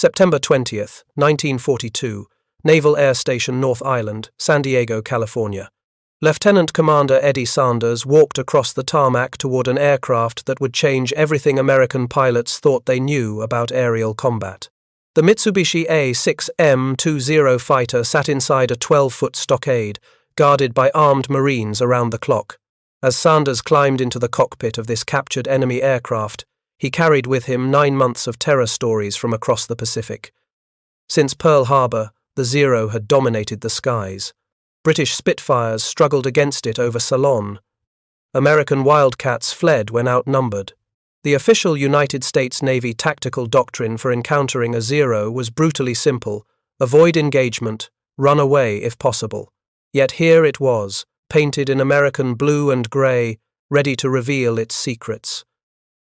September 20th, 1942, Naval Air Station North Island, San Diego, California. Lieutenant Commander Eddie Sanders walked across the tarmac toward an aircraft that would change everything American pilots thought they knew about aerial combat. The Mitsubishi A6M2 Zero fighter sat inside a 12-foot stockade, guarded by armed Marines around the clock. As Sanders climbed into the cockpit of this captured enemy aircraft, he carried with him 9 months of terror stories from across the Pacific. Since Pearl Harbor, the Zero had dominated the skies. British Spitfires struggled against it over Ceylon. American Wildcats fled when outnumbered. The official United States Navy tactical doctrine for encountering a Zero was brutally simple: avoid engagement, run away if possible. Yet here it was, painted in American blue and grey, ready to reveal its secrets.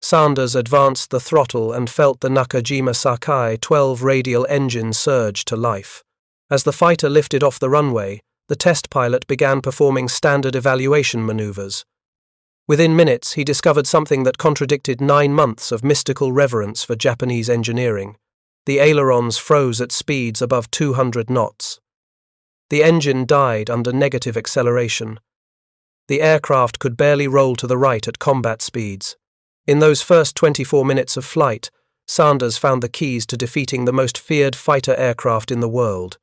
Sanders advanced the throttle and felt the Nakajima Sakai 12 radial engine surge to life. As the fighter lifted off the runway, the test pilot began performing standard evaluation maneuvers. Within minutes, he discovered something that contradicted 9 months of mystical reverence for Japanese engineering. The ailerons froze at speeds above 200 knots. The engine died under negative acceleration. The aircraft could barely roll to the right at combat speeds. In those first 24 minutes of flight, Sanders found the keys to defeating the most feared fighter aircraft in the world.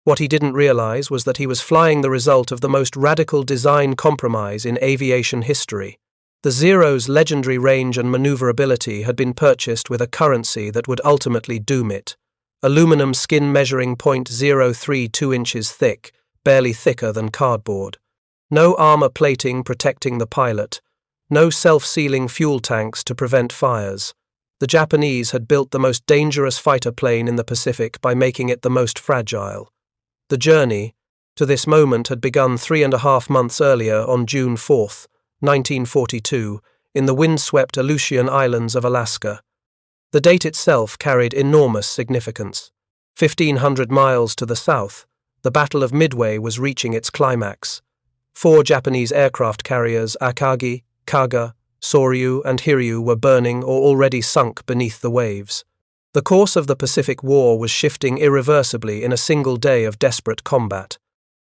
What he didn't realize was that he was flying the result of the most radical design compromise in aviation history. The Zero's legendary range and maneuverability had been purchased with a currency that would ultimately doom it. Aluminum skin measuring .032 inches thick, barely thicker than cardboard. No armor plating protecting the pilot. No self-sealing fuel tanks to prevent fires. The Japanese had built the most dangerous fighter plane in the Pacific by making it the most fragile. The journey to this moment had begun 3.5 months earlier on June 4, 1942, in the windswept Aleutian Islands of Alaska. The date itself carried enormous significance. 1,500 miles to the south, the Battle of Midway was reaching its climax. 4 Japanese aircraft carriers, Akagi, Koga, Soryu, and Hiryu, were burning or already sunk beneath the waves. The course of the Pacific War was shifting irreversibly in a single day of desperate combat.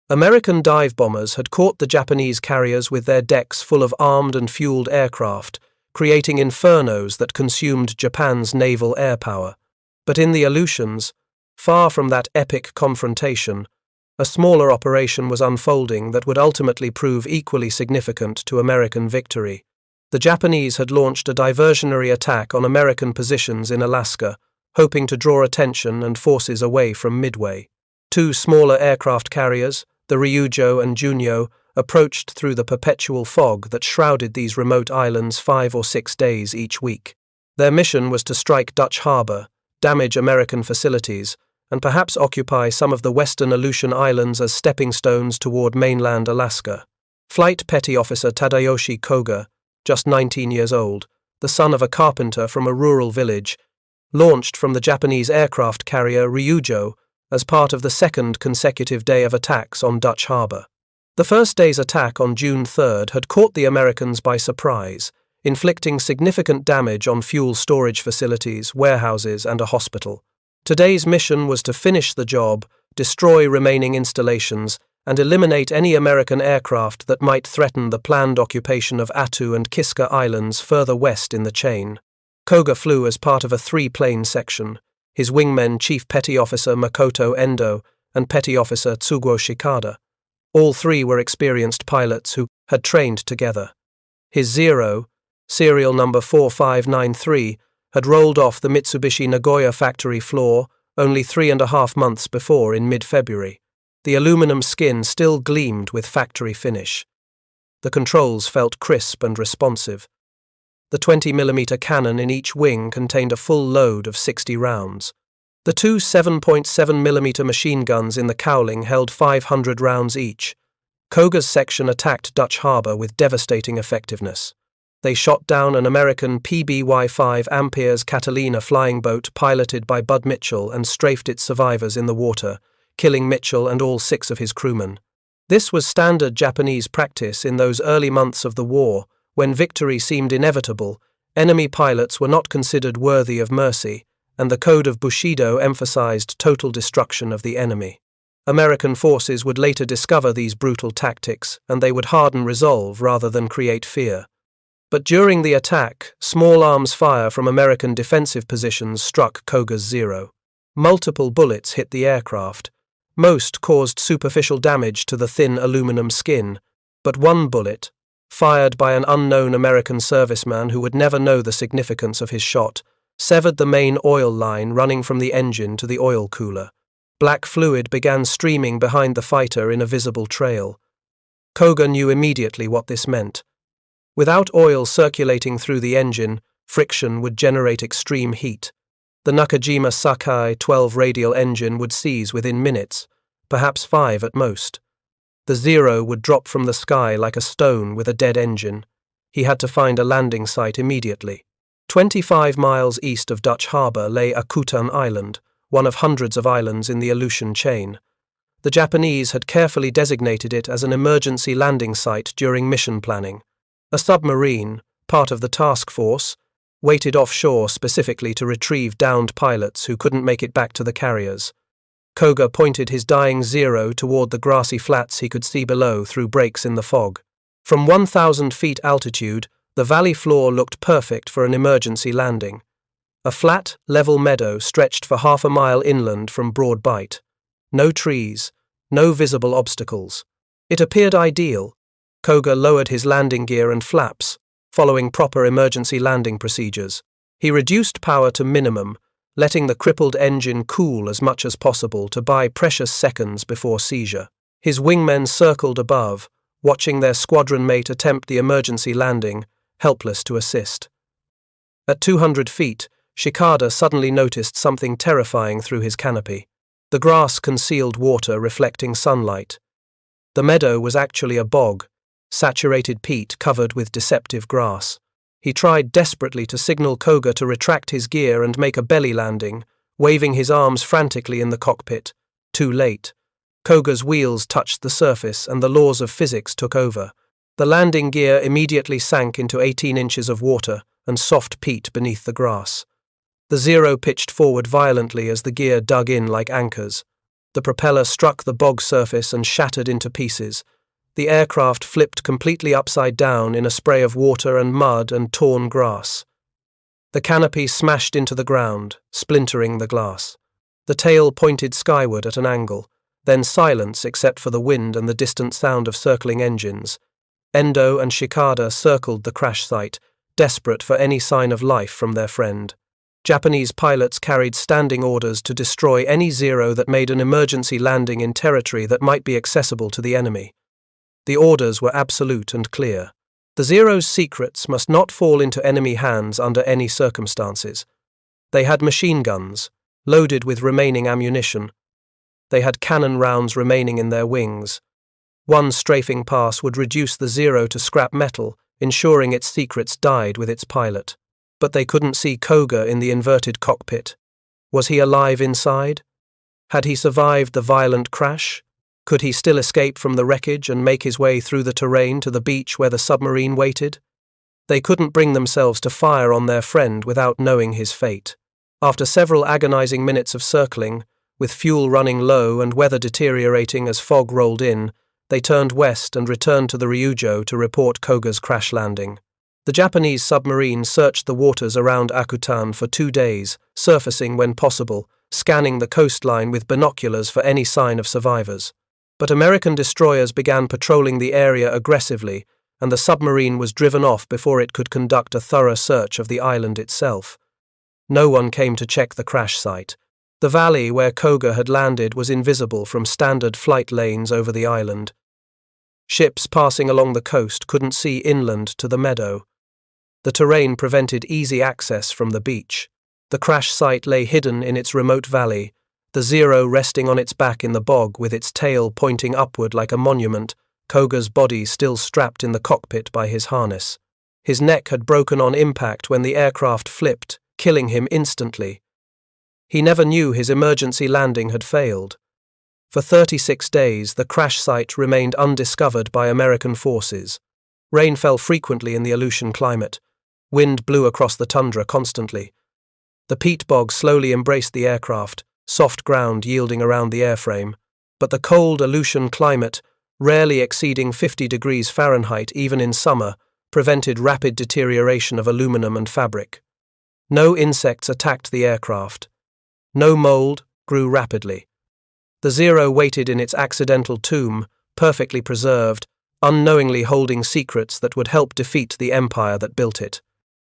American dive bombers had caught the Japanese carriers with their decks full of armed and fueled aircraft, creating infernos that consumed Japan's naval air power. But in the Aleutians, far from that epic confrontation, a smaller operation was unfolding that would ultimately prove equally significant to American victory. The Japanese had launched a diversionary attack on American positions in Alaska, hoping to draw attention and forces away from Midway. 2 smaller aircraft carriers, the Ryujo and Junyo, approached through the perpetual fog that shrouded these remote islands 5 or 6 days each week. Their mission was to strike Dutch Harbor, damage American facilities, and perhaps occupy some of the western Aleutian Islands as stepping stones toward mainland Alaska. Flight Petty Officer Tadayoshi Koga, just 19 years old, the son of a carpenter from a rural village, launched from the Japanese aircraft carrier Ryujo as part of the second consecutive day of attacks on Dutch Harbor. The first day's attack on June 3rd had caught the Americans by surprise, inflicting significant damage on fuel storage facilities, warehouses, and a hospital. Today's mission was to finish the job, destroy remaining installations, and eliminate any American aircraft that might threaten the planned occupation of Attu and Kiska Islands further west in the chain. Koga flew as part of a 3-plane section, his wingmen Chief Petty Officer Makoto Endo and Petty Officer Tsuguo Shikada. All 3 were experienced pilots who had trained together. His Zero, serial number 4593, had rolled off the Mitsubishi Nagoya factory floor only 3.5 months before in mid-February. The aluminum skin still gleamed with factory finish. The controls felt crisp and responsive. The 20mm cannon in each wing contained a full load of 60 rounds. The 2 7.7mm machine guns in the cowling held 500 rounds each. Koga's section attacked Dutch Harbor with devastating effectiveness. They shot down an American PBY-5 Ampere's Catalina flying boat piloted by Bud Mitchell and strafed its survivors in the water, killing Mitchell and all 6 of his crewmen. This was standard Japanese practice in those early months of the war. When victory seemed inevitable, enemy pilots were not considered worthy of mercy, and the Code of Bushido emphasized total destruction of the enemy. American forces would later discover these brutal tactics, and they would harden resolve rather than create fear. But during the attack, small arms fire from American defensive positions struck Koga's Zero. Multiple bullets hit the aircraft. Most caused superficial damage to the thin aluminum skin, but one bullet, fired by an unknown American serviceman who would never know the significance of his shot, severed the main oil line running from the engine to the oil cooler. Black fluid began streaming behind the fighter in a visible trail. Koga knew immediately what this meant. Without oil circulating through the engine, friction would generate extreme heat. The Nakajima Sakai 12 radial engine would seize within minutes, perhaps 5 at most. The Zero would drop from the sky like a stone with a dead engine. He had to find a landing site immediately. 25 miles east of Dutch Harbour lay Akutan Island, one of hundreds of islands in the Aleutian chain. The Japanese had carefully designated it as an emergency landing site during mission planning. A submarine, part of the task force, waited offshore specifically to retrieve downed pilots who couldn't make it back to the carriers. Koga pointed his dying Zero toward the grassy flats he could see below through breaks in the fog. From 1,000 feet altitude, the valley floor looked perfect for an emergency landing. A flat, level meadow stretched for half a mile inland from Broad Bight. No trees, no visible obstacles. It appeared ideal. Koga lowered his landing gear and flaps, following proper emergency landing procedures. He reduced power to minimum, letting the crippled engine cool as much as possible to buy precious seconds before seizure. His wingmen circled above, watching their squadron mate attempt the emergency landing, helpless to assist. At 200 feet, Shikada suddenly noticed something terrifying through his canopy. The grass concealed water reflecting sunlight. The meadow was actually a bog, saturated peat covered with deceptive grass. He tried desperately to signal Koga to retract his gear and make a belly landing, waving his arms frantically in the cockpit. Too late. Koga's wheels touched the surface and the laws of physics took over. The landing gear immediately sank into 18 inches of water and soft peat beneath the grass. The Zero pitched forward violently as the gear dug in like anchors. The propeller struck the bog surface and shattered into pieces. The aircraft flipped completely upside down in a spray of water and mud and torn grass. The canopy smashed into the ground, splintering the glass. The tail pointed skyward at an angle, then silence except for the wind and the distant sound of circling engines. Endo and Shikada circled the crash site, desperate for any sign of life from their friend. Japanese pilots carried standing orders to destroy any Zero that made an emergency landing in territory that might be accessible to the enemy. The orders were absolute and clear. The Zero's secrets must not fall into enemy hands under any circumstances. They had machine guns, loaded with remaining ammunition. They had cannon rounds remaining in their wings. One strafing pass would reduce the Zero to scrap metal, ensuring its secrets died with its pilot. But they couldn't see Koga in the inverted cockpit. Was he alive inside? Had he survived the violent crash? Could he still escape from the wreckage and make his way through the terrain to the beach where the submarine waited? They couldn't bring themselves to fire on their friend without knowing his fate. After several agonizing minutes of circling, with fuel running low and weather deteriorating as fog rolled in, they turned west and returned to the Ryujo to report Koga's crash landing. The Japanese submarine searched the waters around Akutan for 2 days, surfacing when possible, scanning the coastline with binoculars for any sign of survivors. But American destroyers began patrolling the area aggressively, and the submarine was driven off before it could conduct a thorough search of the island itself. No one came to check the crash site. The valley where Koga had landed was invisible from standard flight lanes over the island. Ships passing along the coast couldn't see inland to the meadow. The terrain prevented easy access from the beach. The crash site lay hidden in its remote valley, the Zero resting on its back in the bog with its tail pointing upward like a monument, Koga's body still strapped in the cockpit by his harness. His neck had broken on impact when the aircraft flipped, killing him instantly. He never knew his emergency landing had failed. For 36 days, the crash site remained undiscovered by American forces. Rain fell frequently in the Aleutian climate. Wind blew across the tundra constantly. The peat bog slowly embraced the aircraft, soft ground yielding around the airframe, but the cold Aleutian climate, rarely exceeding 50 degrees Fahrenheit even in summer, prevented rapid deterioration of aluminum and fabric. No insects attacked the aircraft. No mold grew rapidly. The Zero waited in its accidental tomb, perfectly preserved, unknowingly holding secrets that would help defeat the empire that built it.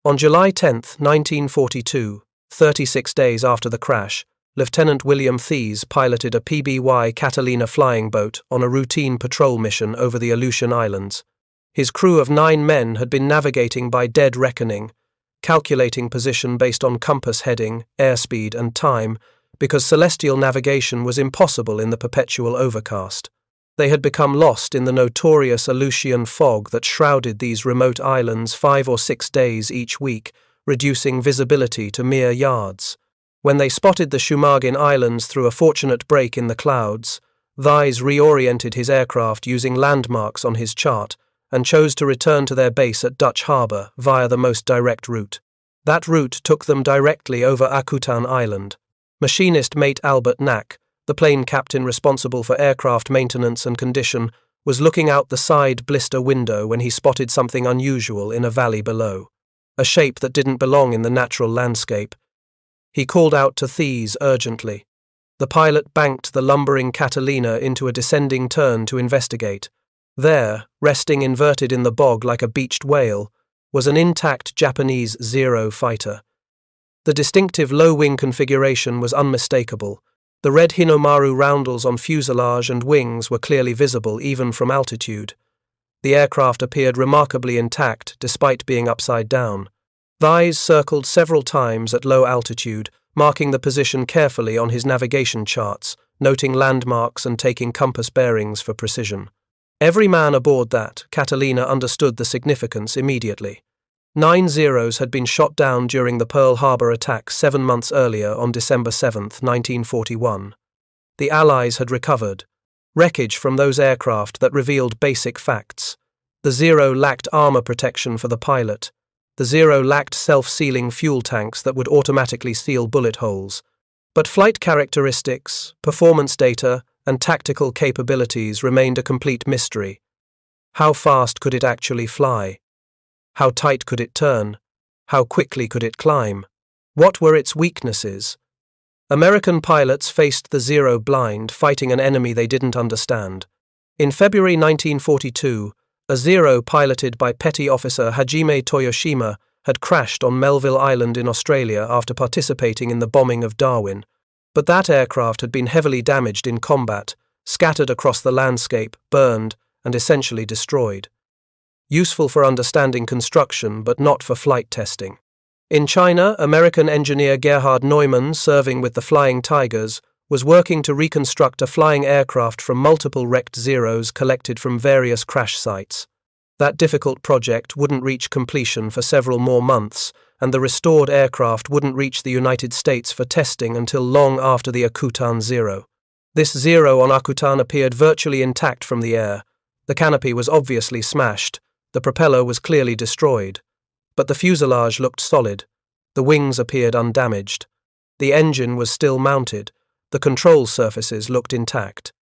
On July 10, 1942, 36 days after the crash, Lieutenant William Thies piloted a PBY Catalina flying boat on a routine patrol mission over the Aleutian Islands. His crew of 9 men had been navigating by dead reckoning, calculating position based on compass heading, airspeed, and time, because celestial navigation was impossible in the perpetual overcast. They had become lost in the notorious Aleutian fog that shrouded these remote islands 5 or 6 days each week, reducing visibility to mere yards. When they spotted the Shumagin Islands through a fortunate break in the clouds, Thies reoriented his aircraft using landmarks on his chart and chose to return to their base at Dutch Harbour via the most direct route. That route took them directly over Akutan Island. Machinist mate Albert Knack, the plane captain responsible for aircraft maintenance and condition, was looking out the side blister window when he spotted something unusual in a valley below. A shape that didn't belong in the natural landscape. He called out to Thies urgently. The pilot banked the lumbering Catalina into a descending turn to investigate. There, resting inverted in the bog like a beached whale, was an intact Japanese Zero fighter. The distinctive low-wing configuration was unmistakable. The red Hinomaru roundels on fuselage and wings were clearly visible even from altitude. The aircraft appeared remarkably intact despite being upside down. Thies circled several times at low altitude, marking the position carefully on his navigation charts, noting landmarks and taking compass bearings for precision. Every man aboard that Catalina understood the significance immediately. 9 Zeros had been shot down during the Pearl Harbor attack 7 months earlier on December 7, 1941. The Allies had recovered wreckage from those aircraft that revealed basic facts. The Zero lacked armor protection for the pilot. The Zero lacked self-sealing fuel tanks that would automatically seal bullet holes. But flight characteristics, performance data, and tactical capabilities remained a complete mystery. How fast could it actually fly? How tight could it turn? How quickly could it climb? What were its weaknesses? American pilots faced the Zero blind, fighting an enemy they didn't understand. In February 1942, a Zero piloted by Petty Officer Hajime Toyoshima had crashed on Melville Island in Australia after participating in the bombing of Darwin. But that aircraft had been heavily damaged in combat, scattered across the landscape, burned, and essentially destroyed. Useful for understanding construction, but not for flight testing. In China, American engineer Gerhard Neumann, serving with the Flying Tigers, was working to reconstruct a flying aircraft from multiple wrecked Zeros collected from various crash sites. That difficult project wouldn't reach completion for several more months, and the restored aircraft wouldn't reach the United States for testing until long after the Akutan Zero. This Zero on Akutan appeared virtually intact from the air. The canopy was obviously smashed. The propeller was clearly destroyed. But the fuselage looked solid. The wings appeared undamaged. The engine was still mounted. The control surfaces looked intact.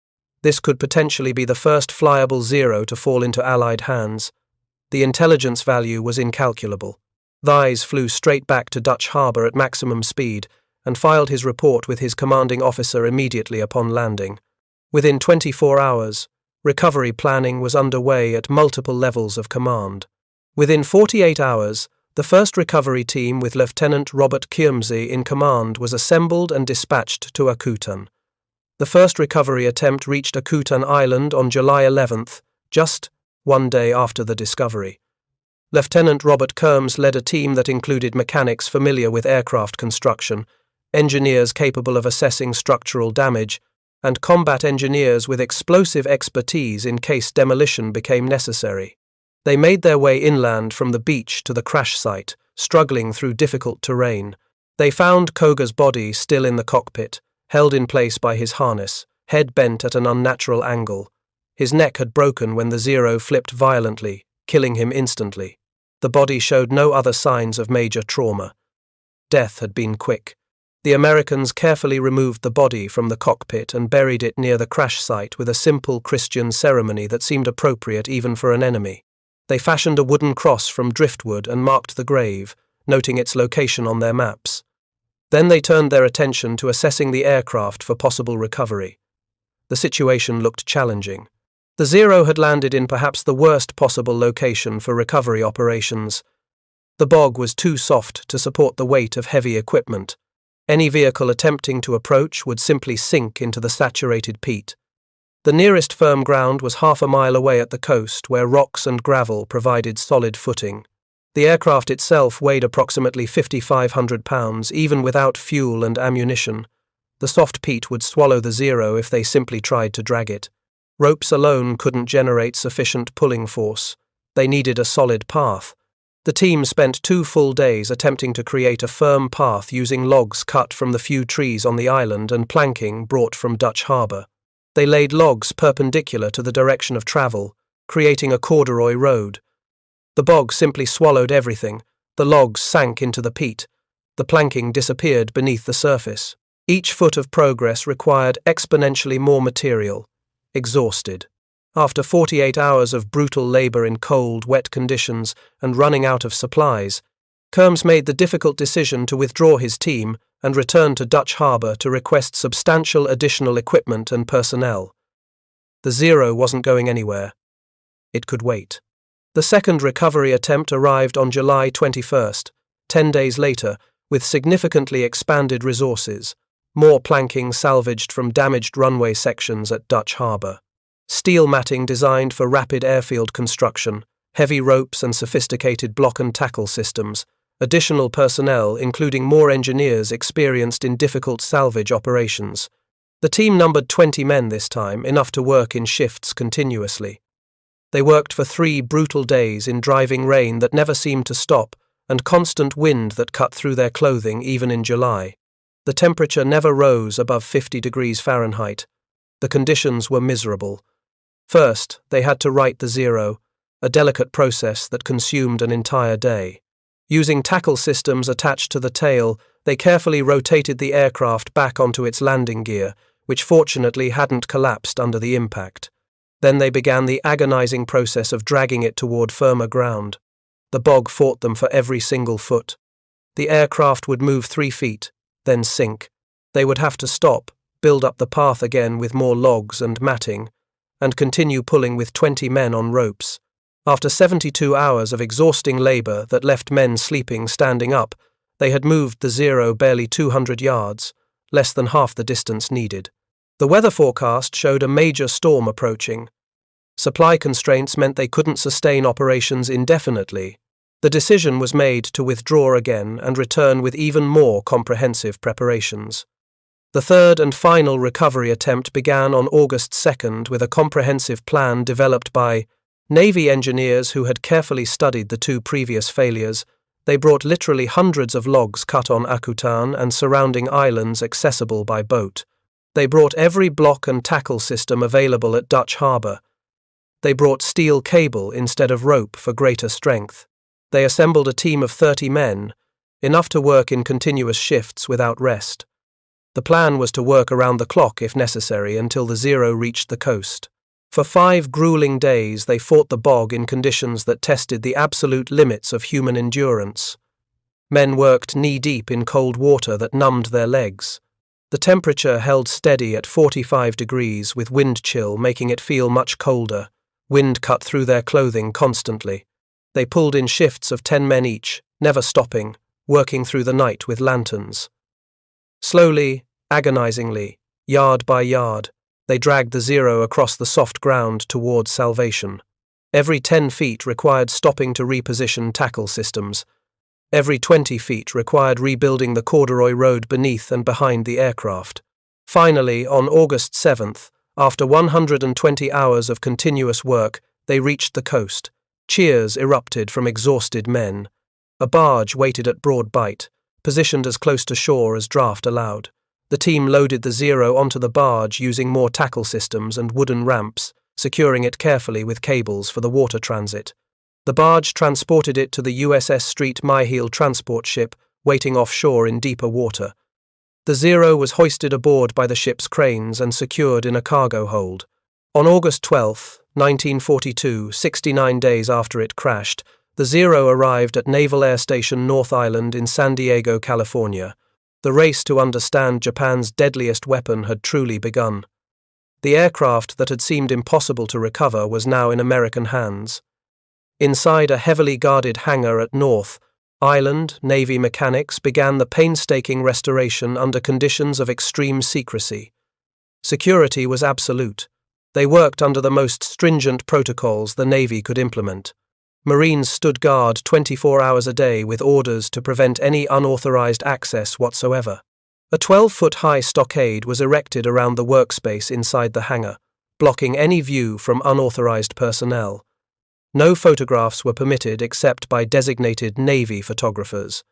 This could potentially be the first flyable Zero to fall into Allied hands. The intelligence value was incalculable. Thies flew straight back to Dutch Harbour at maximum speed and filed his report with his commanding officer immediately upon landing. Within 24 hours, recovery planning was underway at multiple levels of command. Within 48 hours, the first recovery team with Lieutenant Robert Kyrmsey in command was assembled and dispatched to Akutan. The first recovery attempt reached Akutan Island on July 11th, just 1 day after the discovery. Lieutenant Robert Kyrms led a team that included mechanics familiar with aircraft construction, engineers capable of assessing structural damage, and combat engineers with explosive expertise in case demolition became necessary. They made their way inland from the beach to the crash site, struggling through difficult terrain. They found Koga's body still in the cockpit, held in place by his harness, head bent at an unnatural angle. His neck had broken when the Zero flipped violently, killing him instantly. The body showed no other signs of major trauma. death had been quick. The Americans carefully removed the body from the cockpit and buried it near the crash site with a simple Christian ceremony that seemed appropriate even for an enemy. They fashioned a wooden cross from driftwood and marked the grave, noting its location on their maps. Then they turned their attention to assessing the aircraft for possible recovery. The situation looked challenging. The Zero had landed in perhaps the worst possible location for recovery operations. The bog was too soft to support the weight of heavy equipment. Any vehicle attempting to approach would simply sink into the saturated peat. The nearest firm ground was half a mile away at the coast, where rocks and gravel provided solid footing. The aircraft itself weighed approximately 5,500 pounds, even without fuel and ammunition. The soft peat would swallow the Zero if they simply tried to drag it. Ropes alone couldn't generate sufficient pulling force. They needed a solid path. The team spent 2 full days attempting to create a firm path using logs cut from the few trees on the island and planking brought from Dutch Harbour. They laid logs perpendicular to the direction of travel, creating a corduroy road. The bog simply swallowed everything. The logs sank into the peat. The planking disappeared beneath the surface. Each foot of progress required exponentially more material. Exhausted. After 48 hours of brutal labour in cold, wet conditions and running out of supplies, Kerms made the difficult decision to withdraw his team and return to Dutch Harbour to request substantial additional equipment and personnel. The Zero wasn't going anywhere. It could wait. The second recovery attempt arrived on July 21st, 10 days later, with significantly expanded resources, more planking salvaged from damaged runway sections at Dutch Harbour, steel matting designed for rapid airfield construction, heavy ropes and sophisticated block and tackle systems, additional personnel including more engineers experienced in difficult salvage operations. The team numbered 20 men this time, enough to work in shifts continuously. They worked for 3 brutal days in driving rain that never seemed to stop and constant wind that cut through their clothing even in July. The temperature never rose above 50 degrees Fahrenheit. The conditions were miserable. First, they had to right the Zero, a delicate process that consumed an entire day. Using tackle systems attached to the tail, they carefully rotated the aircraft back onto its landing gear, which fortunately hadn't collapsed under the impact. Then they began the agonizing process of dragging it toward firmer ground. The bog fought them for every single foot. The aircraft would move 3 feet, then sink. They would have to stop, build up the path again with more logs and matting, and continue pulling with 20 men on ropes. After 72 hours of exhausting labour that left men sleeping standing up, they had moved the Zero barely 200 yards, less than half the distance needed. The weather forecast showed a major storm approaching. Supply constraints meant they couldn't sustain operations indefinitely. The decision was made to withdraw again and return with even more comprehensive preparations. The third and final recovery attempt began on August 2nd with a comprehensive plan developed by Navy engineers who had carefully studied the 2 previous failures. They brought literally hundreds of logs cut on Akutan and surrounding islands accessible by boat. They brought every block and tackle system available at Dutch Harbour. They brought steel cable instead of rope for greater strength. They assembled a team of 30 men, enough to work in continuous shifts without rest. The plan was to work around the clock if necessary until the Zero reached the coast. For 5 grueling days they fought the bog in conditions that tested the absolute limits of human endurance. Men worked knee-deep in cold water that numbed their legs. The temperature held steady at 45 degrees with wind chill making it feel much colder. Wind cut through their clothing constantly. They pulled in shifts of 10 men each, never stopping, working through the night with lanterns. Slowly, agonizingly, yard by yard, they dragged the Zero across the soft ground towards salvation. Every 10 feet required stopping to reposition tackle systems. Every 20 feet required rebuilding the corduroy road beneath and behind the aircraft. Finally, on August 7th, after 120 hours of continuous work, they reached the coast. Cheers erupted from exhausted men. A barge waited at Broad Bight, positioned as close to shore as draft allowed. The team loaded the Zero onto the barge using more tackle systems and wooden ramps, securing it carefully with cables for the water transit. The barge transported it to the USS Street Myhill transport ship, waiting offshore in deeper water. The Zero was hoisted aboard by the ship's cranes and secured in a cargo hold. On August 12, 1942, 69 days after it crashed, the Zero arrived at Naval Air Station North Island in San Diego, California. The race to understand Japan's deadliest weapon had truly begun. The aircraft that had seemed impossible to recover was now in American hands. Inside a heavily guarded hangar at North Island, Navy mechanics began the painstaking restoration under conditions of extreme secrecy. Security was absolute. They worked under the most stringent protocols the Navy could implement. Marines stood guard 24 hours a day with orders to prevent any unauthorized access whatsoever. A 12-foot-high stockade was erected around the workspace inside the hangar, blocking any view from unauthorized personnel. No photographs were permitted except by designated Navy photographers.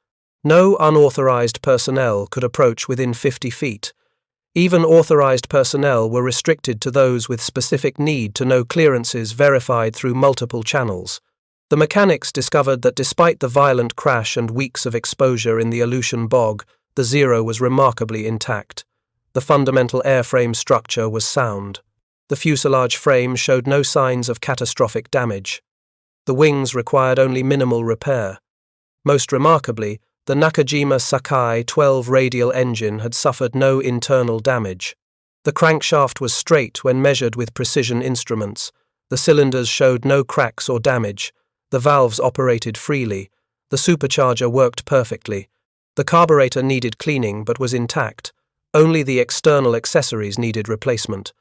No unauthorized personnel could approach within 50 feet. Even authorized personnel were restricted to those with specific need to know clearances verified through multiple channels. The mechanics discovered that despite the violent crash and weeks of exposure in the Aleutian bog, the Zero was remarkably intact. The fundamental airframe structure was sound. The fuselage frame showed no signs of catastrophic damage. The wings required only minimal repair. Most remarkably, the Nakajima Sakai 12 radial engine had suffered no internal damage. The crankshaft was straight when measured with precision instruments. The cylinders showed no cracks or damage. The valves operated freely. The supercharger worked perfectly. The carburetor needed cleaning but was intact. Only the external accessories needed replacement.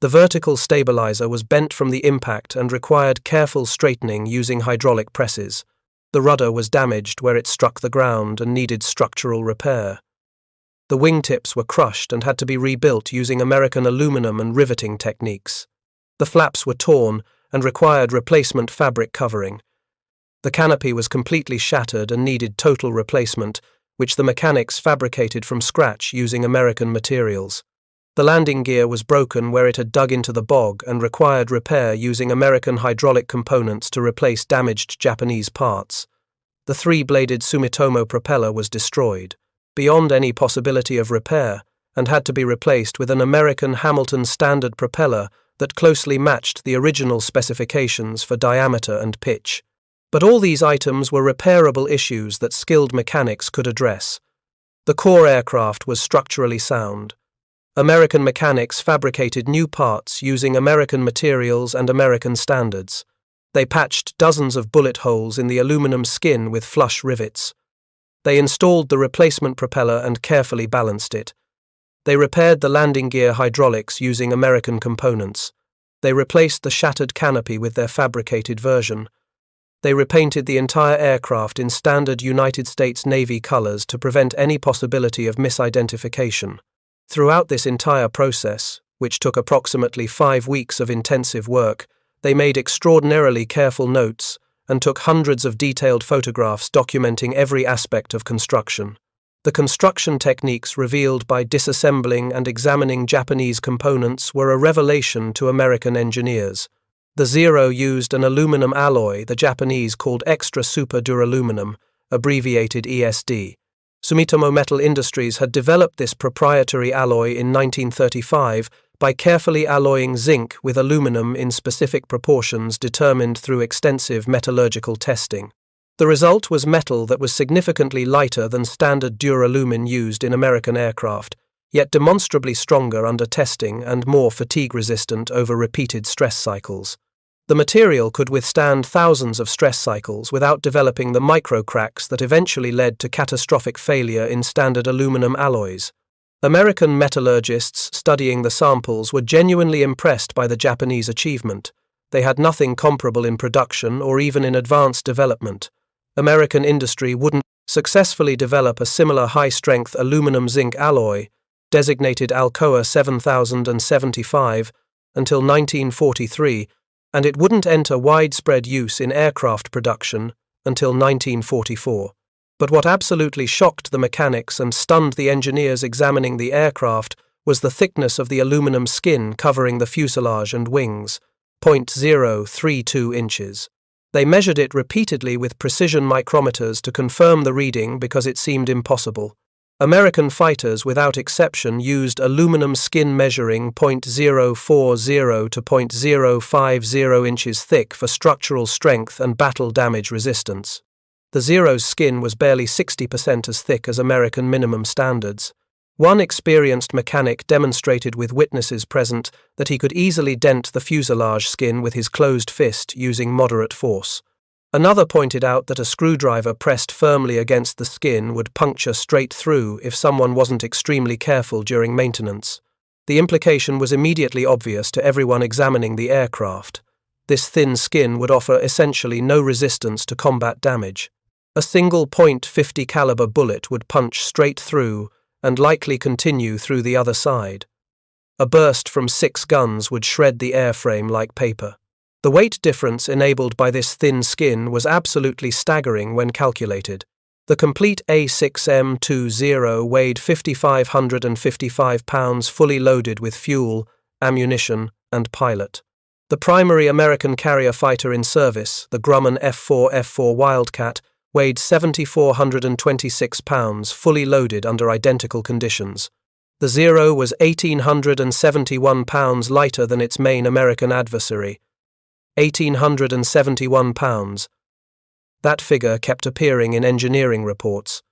The vertical stabilizer was bent from the impact and required careful straightening using hydraulic presses. The rudder was damaged where it struck the ground and needed structural repair. The wingtips were crushed and had to be rebuilt using American aluminum and riveting techniques. The flaps were torn and required replacement fabric covering. The canopy was completely shattered and needed total replacement, which the mechanics fabricated from scratch using American materials. The landing gear was broken where it had dug into the bog and required repair using American hydraulic components to replace damaged Japanese parts. The three-bladed Sumitomo propeller was destroyed, beyond any possibility of repair, and had to be replaced with an American Hamilton standard propeller that closely matched the original specifications for diameter and pitch. But all these items were repairable issues that skilled mechanics could address. The core aircraft was structurally sound. American mechanics fabricated new parts using American materials and American standards. They patched dozens of bullet holes in the aluminum skin with flush rivets. They installed the replacement propeller and carefully balanced it. They repaired the landing gear hydraulics using American components. They replaced the shattered canopy with their fabricated version. They repainted the entire aircraft in standard United States Navy colors to prevent any possibility of misidentification. Throughout this entire process, which took approximately 5 weeks of intensive work, they made extraordinarily careful notes and took hundreds of detailed photographs documenting every aspect of construction. The construction techniques revealed by disassembling and examining Japanese components were a revelation to American engineers. The Zero used an aluminum alloy the Japanese called extra super duraluminum, abbreviated ESD. Sumitomo Metal Industries had developed this proprietary alloy in 1935 by carefully alloying zinc with aluminum in specific proportions determined through extensive metallurgical testing. The result was metal that was significantly lighter than standard duralumin used in American aircraft, yet demonstrably stronger under testing and more fatigue-resistant over repeated stress cycles. The material could withstand thousands of stress cycles without developing the micro-cracks that eventually led to catastrophic failure in standard aluminum alloys. American metallurgists studying the samples were genuinely impressed by the Japanese achievement. They had nothing comparable in production or even in advanced development. American industry wouldn't successfully develop a similar high-strength aluminum-zinc alloy, designated Alcoa 7075, until 1943, and it wouldn't enter widespread use in aircraft production until 1944. But what absolutely shocked the mechanics and stunned the engineers examining the aircraft was the thickness of the aluminum skin covering the fuselage and wings, 0.032 inches. They measured it repeatedly with precision micrometers to confirm the reading because it seemed impossible. American fighters, without exception, used aluminum skin measuring .040 to .050 inches thick for structural strength and battle damage resistance. The Zero's skin was barely 60% as thick as American minimum standards. One experienced mechanic demonstrated with witnesses present that he could easily dent the fuselage skin with his closed fist using moderate force. Another pointed out that a screwdriver pressed firmly against the skin would puncture straight through if someone wasn't extremely careful during maintenance. The implication was immediately obvious to everyone examining the aircraft. This thin skin would offer essentially no resistance to combat damage. A single .50 caliber bullet would punch straight through and likely continue through the other side. A burst from 6 guns would shred the airframe like paper. The weight difference enabled by this thin skin was absolutely staggering when calculated. The complete A6M2 Zero weighed 5,555 pounds fully loaded with fuel, ammunition, and pilot. The primary American carrier fighter in service, the Grumman F4 Wildcat, weighed 7,426 pounds fully loaded under identical conditions. The Zero was 1,871 pounds lighter than its main American adversary. 1,871 pounds. That figure kept appearing in engineering reports.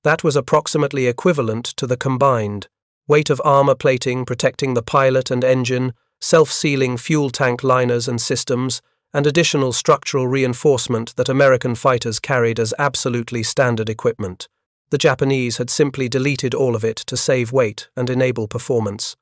That was approximately equivalent to the combined weight of armor plating protecting the pilot and engine, self-sealing fuel tank liners and systems, and additional structural reinforcement that American fighters carried as absolutely standard equipment. The Japanese had simply deleted all of it to save weight and enable performance.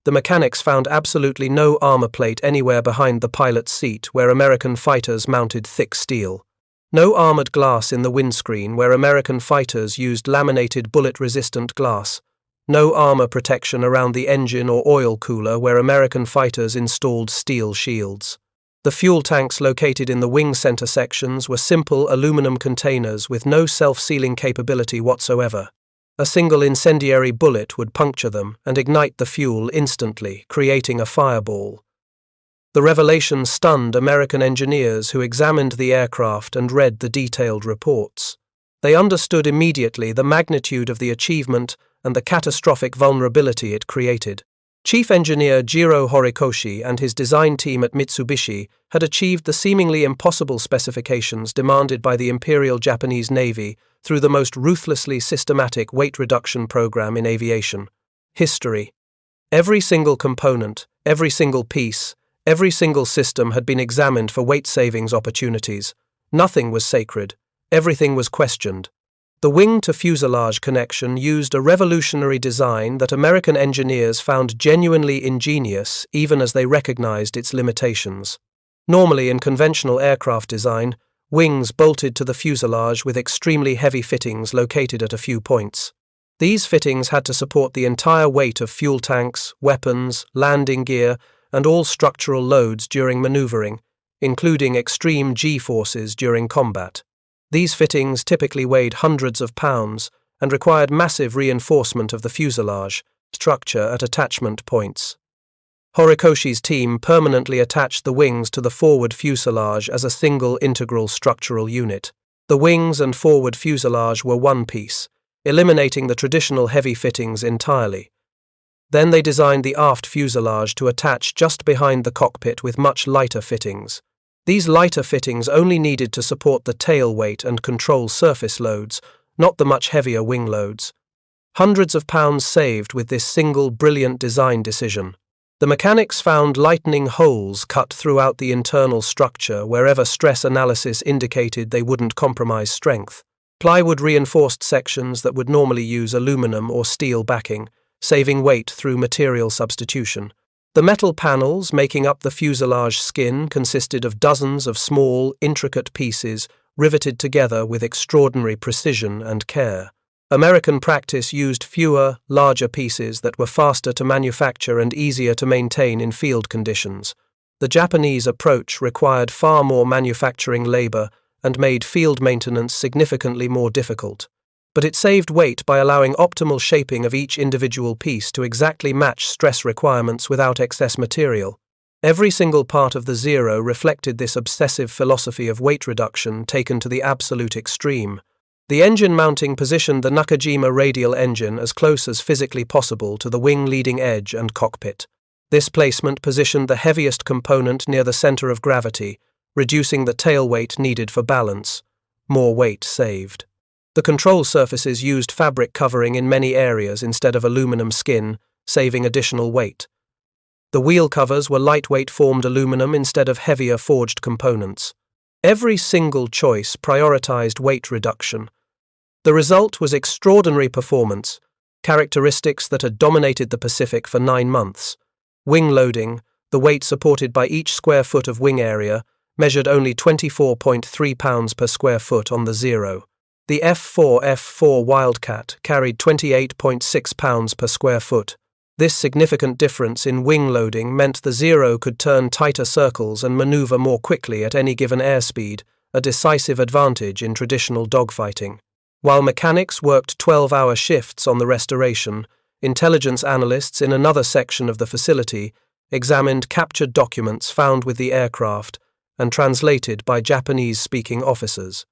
The mechanics found absolutely no armor plate anywhere behind the pilot's seat where American fighters mounted thick steel. No armored glass in the windscreen where American fighters used laminated bullet-resistant glass. No armor protection around the engine or oil cooler where American fighters installed steel shields. The fuel tanks located in the wing center sections were simple aluminum containers with no self-sealing capability whatsoever. A single incendiary bullet would puncture them and ignite the fuel instantly, creating a fireball. The revelation stunned American engineers who examined the aircraft and read the detailed reports. They understood immediately the magnitude of the achievement and the catastrophic vulnerability it created. Chief Engineer Jiro Horikoshi and his design team at Mitsubishi had achieved the seemingly impossible specifications demanded by the Imperial Japanese Navy through the most ruthlessly systematic weight reduction program in aviation. History. Every single component, every single piece, every single system had been examined for weight savings opportunities. Nothing was sacred. Everything was questioned. The wing-to-fuselage connection used a revolutionary design that American engineers found genuinely ingenious even as they recognized its limitations. Normally, in conventional aircraft design, wings bolted to the fuselage with extremely heavy fittings located at a few points. These fittings had to support the entire weight of fuel tanks, weapons, landing gear, and all structural loads during maneuvering, including extreme G-forces during combat. These fittings typically weighed hundreds of pounds and required massive reinforcement of the fuselage structure at attachment points. Horikoshi's team permanently attached the wings to the forward fuselage as a single integral structural unit. The wings and forward fuselage were one piece, eliminating the traditional heavy fittings entirely. Then they designed the aft fuselage to attach just behind the cockpit with much lighter fittings. These lighter fittings only needed to support the tail weight and control surface loads, not the much heavier wing loads. Hundreds of pounds saved with this single brilliant design decision. The mechanics found lightning holes cut throughout the internal structure wherever stress analysis indicated they wouldn't compromise strength. Plywood-reinforced sections that would normally use aluminum or steel backing, saving weight through material substitution. The metal panels making up the fuselage skin consisted of dozens of small, intricate pieces riveted together with extraordinary precision and care. American practice used fewer, larger pieces that were faster to manufacture and easier to maintain in field conditions. The Japanese approach required far more manufacturing labor and made field maintenance significantly more difficult. But it saved weight by allowing optimal shaping of each individual piece to exactly match stress requirements without excess material. Every single part of the Zero reflected this obsessive philosophy of weight reduction taken to the absolute extreme. The engine mounting positioned the Nakajima radial engine as close as physically possible to the wing leading edge and cockpit. This placement positioned the heaviest component near the center of gravity, reducing the tail weight needed for balance. More weight saved. The control surfaces used fabric covering in many areas instead of aluminum skin, saving additional weight. The wheel covers were lightweight formed aluminum instead of heavier forged components. Every single choice prioritized weight reduction. The result was extraordinary performance, characteristics that had dominated the Pacific for 9 months. Wing loading, the weight supported by each square foot of wing area, measured only 24.3 pounds per square foot on the Zero. The F4 Wildcat carried 28.6 pounds per square foot. This significant difference in wing loading meant the Zero could turn tighter circles and maneuver more quickly at any given airspeed, a decisive advantage in traditional dogfighting. While mechanics worked 12-hour shifts on the restoration, intelligence analysts in another section of the facility examined captured documents found with the aircraft and translated by Japanese-speaking officers.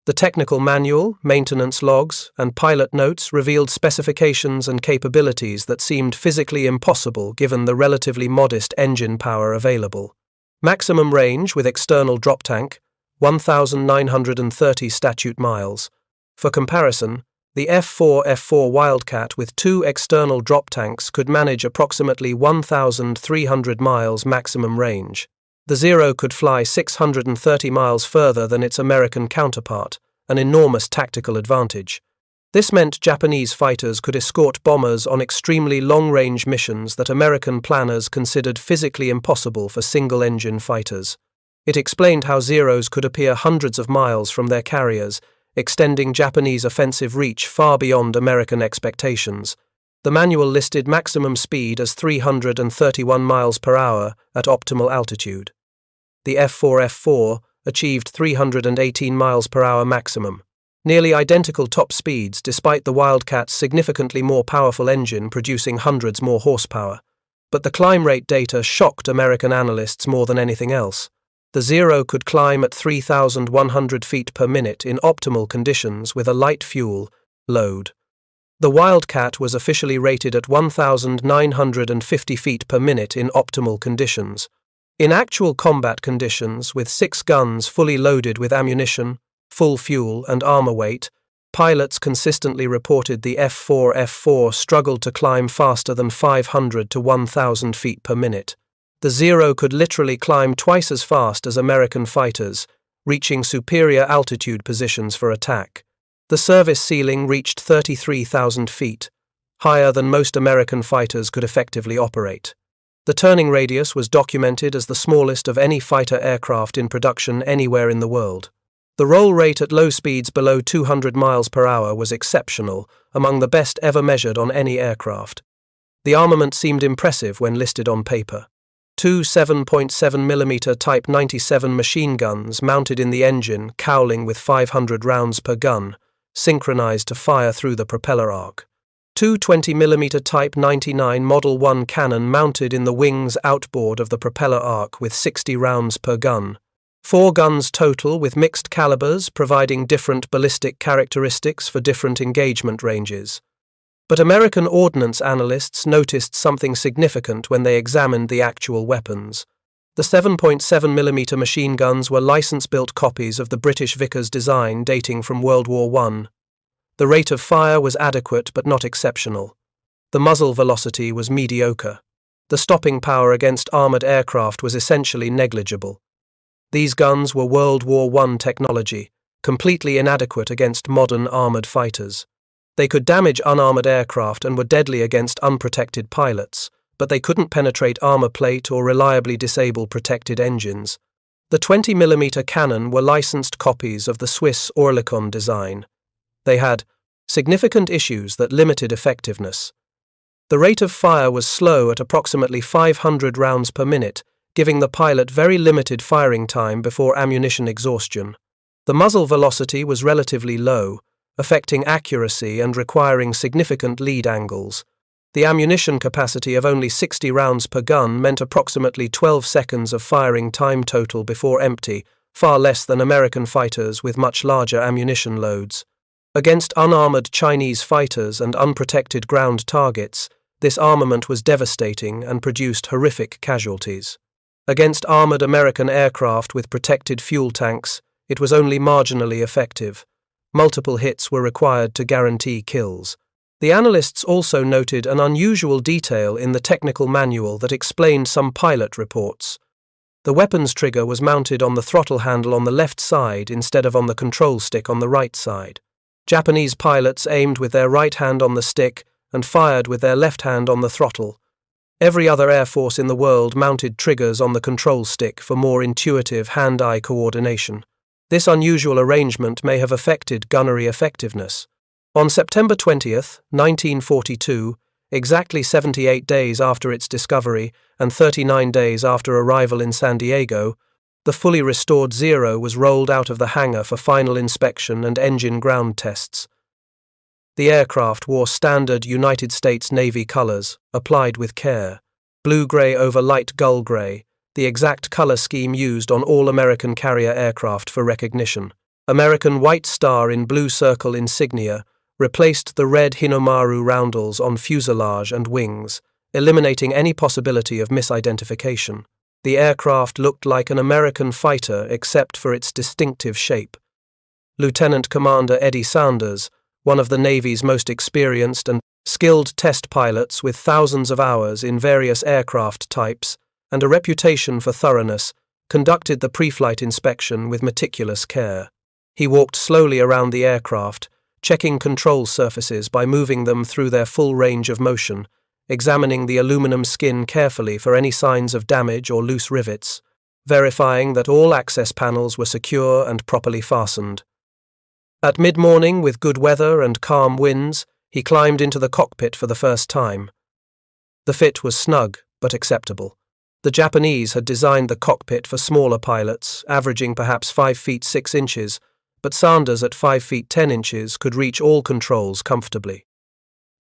The technical manual, maintenance logs, and pilot notes revealed specifications and capabilities that seemed physically impossible given the relatively modest engine power available. Maximum range with external drop tank, 1,930 statute miles. For comparison, the F4 Wildcat with 2 external drop tanks could manage approximately 1,300 miles maximum range. The Zero could fly 630 miles further than its American counterpart, an enormous tactical advantage. This meant Japanese fighters could escort bombers on extremely long-range missions that American planners considered physically impossible for single-engine fighters. It explained how Zeros could appear hundreds of miles from their carriers, extending Japanese offensive reach far beyond American expectations. The manual listed maximum speed as 331 miles per hour at optimal altitude. The F4 achieved 318 miles per hour maximum, nearly identical top speeds despite the Wildcat's significantly more powerful engine producing hundreds more horsepower. But the climb rate data shocked American analysts more than anything else. The Zero could climb at 3,100 feet per minute in optimal conditions with a light fuel load. The Wildcat was officially rated at 1,950 feet per minute in optimal conditions. In actual combat conditions, with 6 guns fully loaded with ammunition, full fuel, and armor weight, pilots consistently reported the F4 struggled to climb faster than 500 to 1,000 feet per minute. The Zero could literally climb twice as fast as American fighters, reaching superior altitude positions for attack. The service ceiling reached 33,000 feet, higher than most American fighters could effectively operate. The turning radius was documented as the smallest of any fighter aircraft in production anywhere in the world. The roll rate at low speeds below 200 miles per hour was exceptional, among the best ever measured on any aircraft. The armament seemed impressive when listed on paper. 2 7.7mm Type 97 machine guns mounted in the engine, cowling with 500 rounds per gun, synchronized to fire through the propeller arc. 2 20mm Type 99 Model 1 cannon mounted in the wings outboard of the propeller arc with 60 rounds per gun. 4 guns total with mixed calibers providing different ballistic characteristics for different engagement ranges. But American ordnance analysts noticed something significant when they examined the actual weapons. The 7.7mm machine guns were license-built copies of the British Vickers design dating from World War I. The rate of fire was adequate but not exceptional. The muzzle velocity was mediocre. The stopping power against armoured aircraft was essentially negligible. These guns were World War I technology, completely inadequate against modern armoured fighters. They could damage unarmoured aircraft and were deadly against unprotected pilots, but they couldn't penetrate armour plate or reliably disable protected engines. The 20mm cannon were licensed copies of the Swiss Oerlikon design. They had significant issues that limited effectiveness. The rate of fire was slow at approximately 500 rounds per minute, giving the pilot very limited firing time before ammunition exhaustion. The muzzle velocity was relatively low, affecting accuracy and requiring significant lead angles. The ammunition capacity of only 60 rounds per gun meant approximately 12 seconds of firing time total before empty, far less than American fighters with much larger ammunition loads. Against unarmored Chinese fighters and unprotected ground targets, this armament was devastating and produced horrific casualties. Against armored American aircraft with protected fuel tanks, it was only marginally effective. Multiple hits were required to guarantee kills. The analysts also noted an unusual detail in the technical manual that explained some pilot reports. The weapon's trigger was mounted on the throttle handle on the left side instead of on the control stick on the right side. Japanese pilots aimed with their right hand on the stick and fired with their left hand on the throttle. Every other air force in the world mounted triggers on the control stick for more intuitive hand-eye coordination. This unusual arrangement may have affected gunnery effectiveness. On September 20, 1942, exactly 78 days after its discovery and 39 days after arrival in San Diego, the fully restored Zero was rolled out of the hangar for final inspection and engine ground tests. The aircraft wore standard United States Navy colors, applied with care. Blue-gray over light gull-gray, the exact color scheme used on all American carrier aircraft for recognition. American White Star in blue circle insignia replaced the red Hinomaru roundels on fuselage and wings, eliminating any possibility of misidentification. The aircraft looked like an American fighter except for its distinctive shape. Lieutenant Commander Eddie Sanders, one of the Navy's most experienced and skilled test pilots with thousands of hours in various aircraft types and a reputation for thoroughness, conducted the pre-flight inspection with meticulous care. He walked slowly around the aircraft, checking control surfaces by moving them through their full range of motion, examining the aluminum skin carefully for any signs of damage or loose rivets, verifying that all access panels were secure and properly fastened. At mid-morning, with good weather and calm winds, he climbed into the cockpit for the first time. The fit was snug, but acceptable. The Japanese had designed the cockpit for smaller pilots, averaging perhaps 5 feet 6 inches, but Sanders at 5 feet 10 inches could reach all controls comfortably.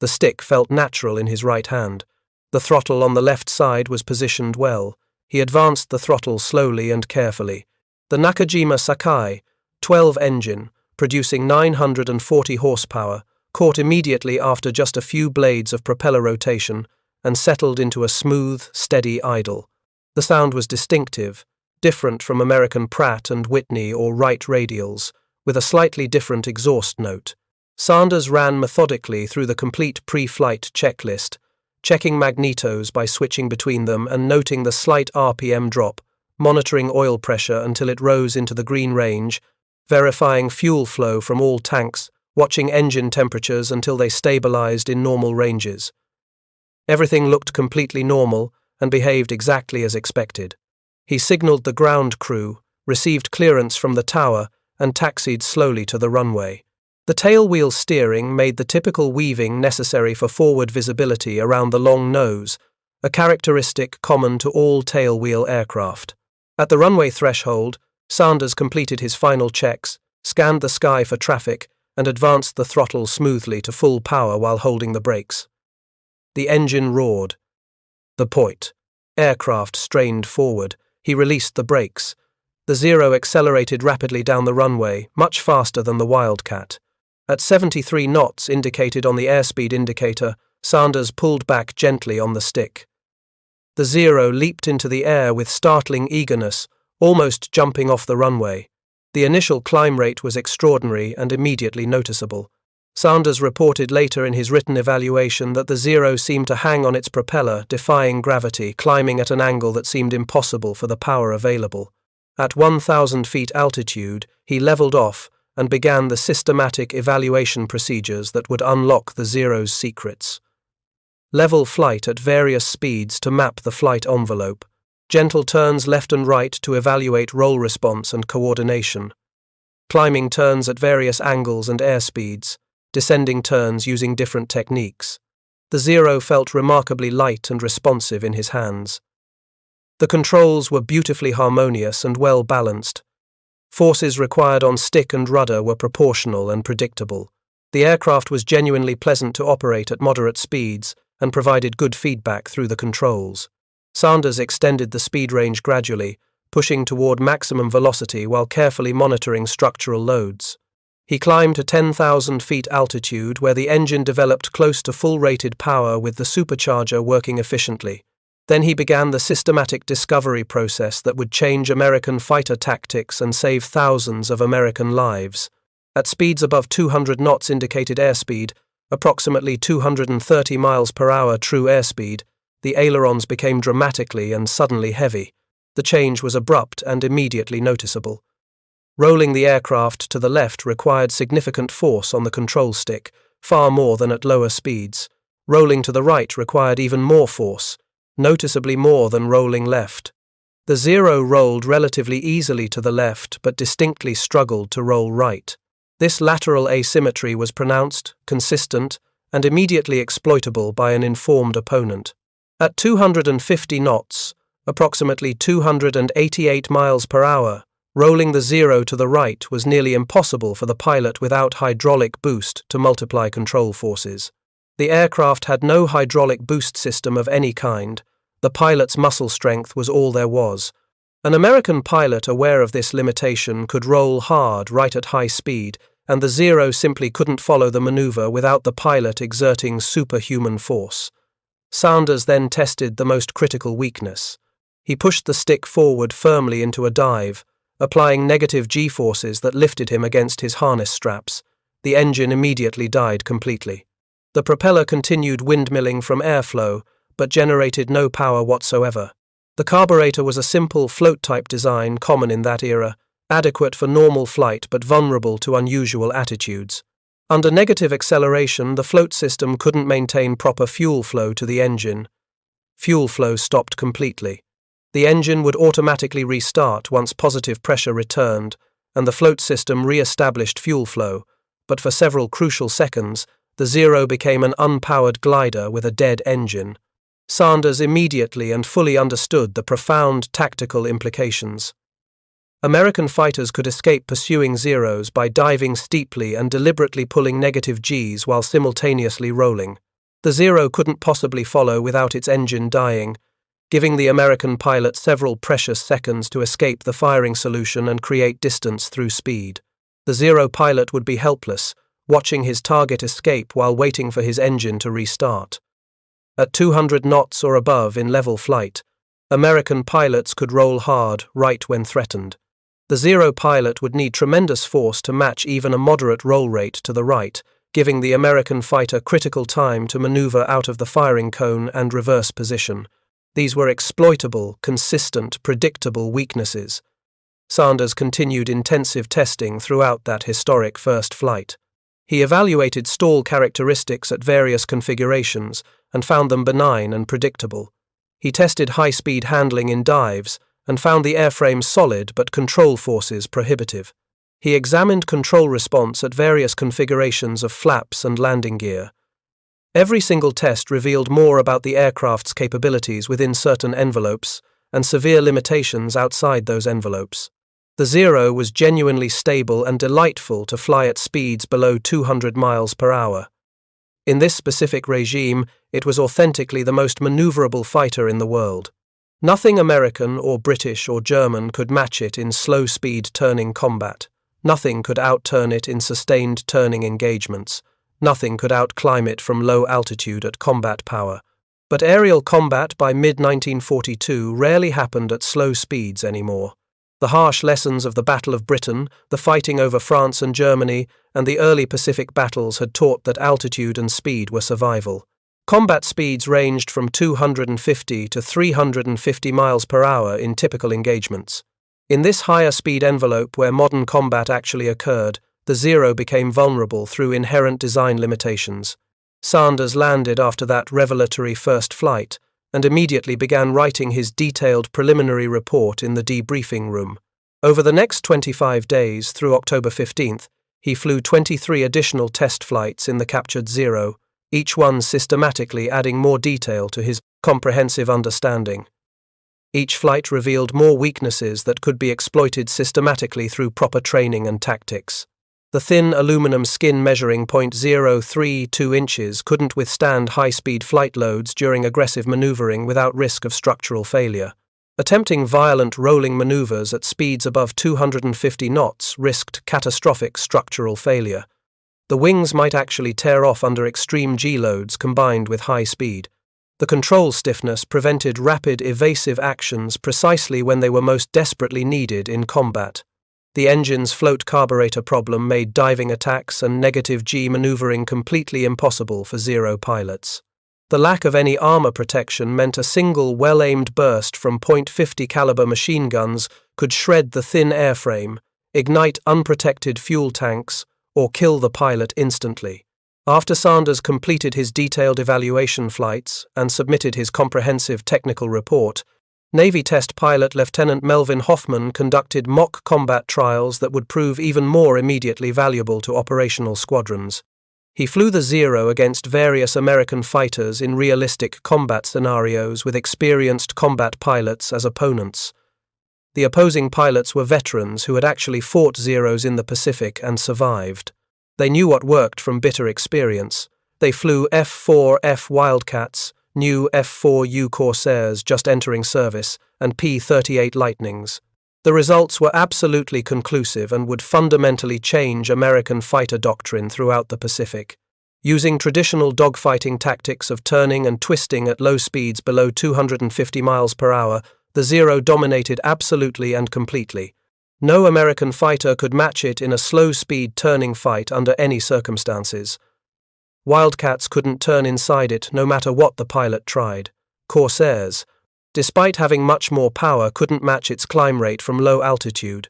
The stick felt natural in his right hand. The throttle on the left side was positioned well. He advanced the throttle slowly and carefully. The Nakajima Sakai, 12 engine, producing 940 horsepower, caught immediately after just a few blades of propeller rotation and settled into a smooth, steady idle. The sound was distinctive, different from American Pratt and Whitney or Wright radials, with a slightly different exhaust note. Sanders ran methodically through the complete pre-flight checklist, checking magnetos by switching between them and noting the slight RPM drop, monitoring oil pressure until it rose into the green range, verifying fuel flow from all tanks, watching engine temperatures until they stabilized in normal ranges. Everything looked completely normal and behaved exactly as expected. He signaled the ground crew, received clearance from the tower, and taxied slowly to the runway. The tailwheel steering made the typical weaving necessary for forward visibility around the long nose, a characteristic common to all tailwheel aircraft. At the runway threshold, Sanders completed his final checks, scanned the sky for traffic, and advanced the throttle smoothly to full power while holding the brakes. The engine roared. The point. Aircraft strained forward. He released the brakes. The Zero accelerated rapidly down the runway, much faster than the Wildcat. At 73 knots indicated on the airspeed indicator, Sanders pulled back gently on the stick. The Zero leaped into the air with startling eagerness, almost jumping off the runway. The initial climb rate was extraordinary and immediately noticeable. Sanders reported later in his written evaluation that the Zero seemed to hang on its propeller, defying gravity, climbing at an angle that seemed impossible for the power available. At 1,000 feet altitude, he leveled off and began the systematic evaluation procedures that would unlock the Zero's secrets. Level flight at various speeds to map the flight envelope. Gentle turns left and right to evaluate roll response and coordination. Climbing turns at various angles and airspeeds. Descending turns using different techniques. The Zero felt remarkably light and responsive in his hands. The controls were beautifully harmonious and well balanced. Forces required on stick and rudder were proportional and predictable. The aircraft was genuinely pleasant to operate at moderate speeds, and provided good feedback through the controls. Sanders extended the speed range gradually, pushing toward maximum velocity while carefully monitoring structural loads. He climbed to 10,000 feet altitude where the engine developed close to full rated power with the supercharger working efficiently. Then he began the systematic discovery process that would change American fighter tactics and save thousands of American lives. At speeds above 200 knots indicated airspeed, approximately 230 miles per hour true airspeed, the ailerons became dramatically and suddenly heavy. The change was abrupt and immediately noticeable. Rolling the aircraft to the left required significant force on the control stick, far more than at lower speeds. Rolling to the right required even more force, noticeably more than rolling left. The Zero rolled relatively easily to the left but distinctly struggled to roll right. This lateral asymmetry was pronounced, consistent, and immediately exploitable by an informed opponent. At 250 knots, approximately 288 miles per hour, rolling the Zero to the right was nearly impossible for the pilot without hydraulic boost to multiply control forces. The aircraft had no hydraulic boost system of any kind. The pilot's muscle strength was all there was. An American pilot aware of this limitation could roll hard right at high speed, and the Zero simply couldn't follow the maneuver without the pilot exerting superhuman force. Sanders then tested the most critical weakness. He pushed the stick forward firmly into a dive, applying negative G-forces that lifted him against his harness straps. The engine immediately died completely. The propeller continued windmilling from airflow, but generated no power whatsoever. The carburetor was a simple float-type design common in that era, adequate for normal flight but vulnerable to unusual attitudes. Under negative acceleration, the float system couldn't maintain proper fuel flow to the engine. Fuel flow stopped completely. The engine would automatically restart once positive pressure returned, and the float system re-established fuel flow, but for several crucial seconds, the Zero became an unpowered glider with a dead engine. Sanders immediately and fully understood the profound tactical implications. American fighters could escape pursuing Zeros by diving steeply and deliberately pulling negative Gs while simultaneously rolling. The Zero couldn't possibly follow without its engine dying, giving the American pilot several precious seconds to escape the firing solution and create distance through speed. The Zero pilot would be helpless, watching his target escape while waiting for his engine to restart. At 200 knots or above in level flight, American pilots could roll hard right when threatened. The Zero pilot would need tremendous force to match even a moderate roll rate to the right, giving the American fighter critical time to maneuver out of the firing cone and reverse position. These were exploitable, consistent, predictable weaknesses. Sanders continued intensive testing throughout that historic first flight. He evaluated stall characteristics at various configurations and found them benign and predictable. He tested high-speed handling in dives and found the airframe solid but control forces prohibitive. He examined control response at various configurations of flaps and landing gear. Every single test revealed more about the aircraft's capabilities within certain envelopes and severe limitations outside those envelopes. The Zero was genuinely stable and delightful to fly at speeds below 200 miles per hour. In this specific regime, it was authentically the most maneuverable fighter in the world. Nothing American or British or German could match it in slow-speed turning combat. Nothing could outturn it in sustained turning engagements. Nothing could outclimb it from low altitude at combat power. But aerial combat by mid-1942 rarely happened at slow speeds anymore. The harsh lessons of the Battle of Britain, the fighting over France and Germany, and the early Pacific battles had taught that altitude and speed were survival. Combat speeds ranged from 250 to 350 miles per hour in typical engagements. In this higher speed envelope where modern combat actually occurred, the Zero became vulnerable through inherent design limitations. Sanders landed after that revelatory first flight and immediately began writing his detailed preliminary report in the debriefing room. Over the next 25 days through October 15th, he flew 23 additional test flights in the captured Zero, each one systematically adding more detail to his comprehensive understanding. Each flight revealed more weaknesses that could be exploited systematically through proper training and tactics. The thin aluminum skin measuring 0.032 inches couldn't withstand high-speed flight loads during aggressive maneuvering without risk of structural failure. Attempting violent rolling maneuvers at speeds above 250 knots risked catastrophic structural failure. The wings might actually tear off under extreme G-loads combined with high speed. The control stiffness prevented rapid evasive actions precisely when they were most desperately needed in combat. The engine's float carburetor problem made diving attacks and negative G maneuvering completely impossible for Zero pilots. The lack of any armor protection meant a single well-aimed burst from .50 caliber machine guns could shred the thin airframe, ignite unprotected fuel tanks, or kill the pilot instantly. After Sanders completed his detailed evaluation flights and submitted his comprehensive technical report, Navy test pilot Lieutenant Melvin Hoffman conducted mock combat trials that would prove even more immediately valuable to operational squadrons. He flew the Zero against various American fighters in realistic combat scenarios with experienced combat pilots as opponents. The opposing pilots were veterans who had actually fought Zeros in the Pacific and survived. They knew what worked from bitter experience. They flew F-4F Wildcats, new F-4U Corsairs just entering service, and P-38 Lightnings. The results were absolutely conclusive and would fundamentally change American fighter doctrine throughout the Pacific. Using traditional dogfighting tactics of turning and twisting at low speeds below 250 miles per hour, the Zero dominated absolutely and completely. No American fighter could match it in a slow-speed turning fight under any circumstances. Wildcats couldn't turn inside it no matter what the pilot tried. Corsairs, despite having much more power, couldn't match its climb rate from low altitude.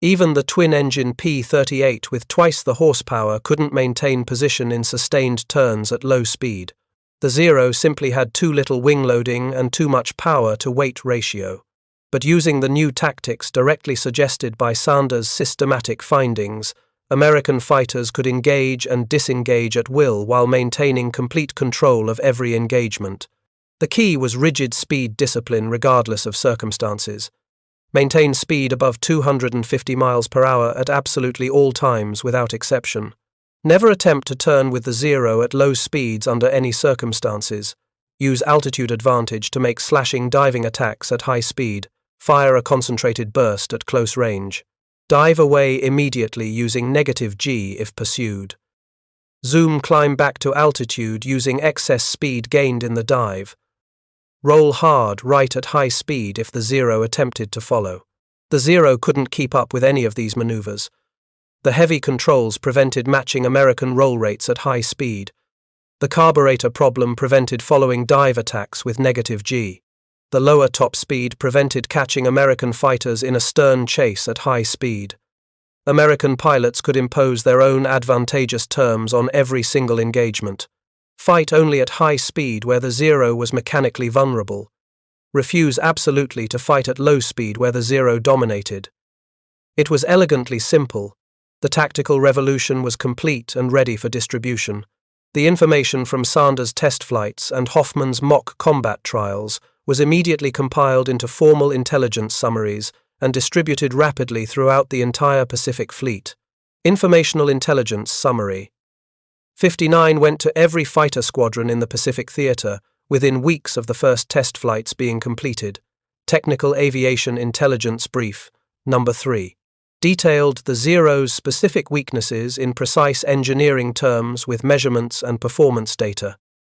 Even the twin-engine P-38 with twice the horsepower couldn't maintain position in sustained turns at low speed. The Zero simply had too little wing loading and too much power-to-weight ratio. But using the new tactics directly suggested by Sanders' systematic findings, American fighters could engage and disengage at will while maintaining complete control of every engagement. The key was rigid speed discipline regardless of circumstances. Maintain speed above 250 miles per hour at absolutely all times without exception. Never attempt to turn with the Zero at low speeds under any circumstances. Use altitude advantage to make slashing diving attacks at high speed. Fire a concentrated burst at close range. Dive away immediately using negative G if pursued. Zoom climb back to altitude using excess speed gained in the dive. Roll hard right at high speed if the Zero attempted to follow. The Zero couldn't keep up with any of these maneuvers. The heavy controls prevented matching American roll rates at high speed. The carburetor problem prevented following dive attacks with negative G. The lower top speed prevented catching American fighters in a stern chase at high speed. American pilots could impose their own advantageous terms on every single engagement. Fight only at high speed where the Zero was mechanically vulnerable. Refuse absolutely to fight at low speed where the Zero dominated. It was elegantly simple. The tactical revolution was complete and ready for distribution. The information from Sanders' test flights and Hoffman's mock combat trials was immediately compiled into formal intelligence summaries and distributed rapidly throughout the entire Pacific Fleet. Informational Intelligence Summary. 59 went to every fighter squadron in the Pacific Theater within weeks of the first test flights being completed. Technical Aviation Intelligence Brief, Number 3. Detailed the Zero's specific weaknesses in precise engineering terms with measurements and performance data.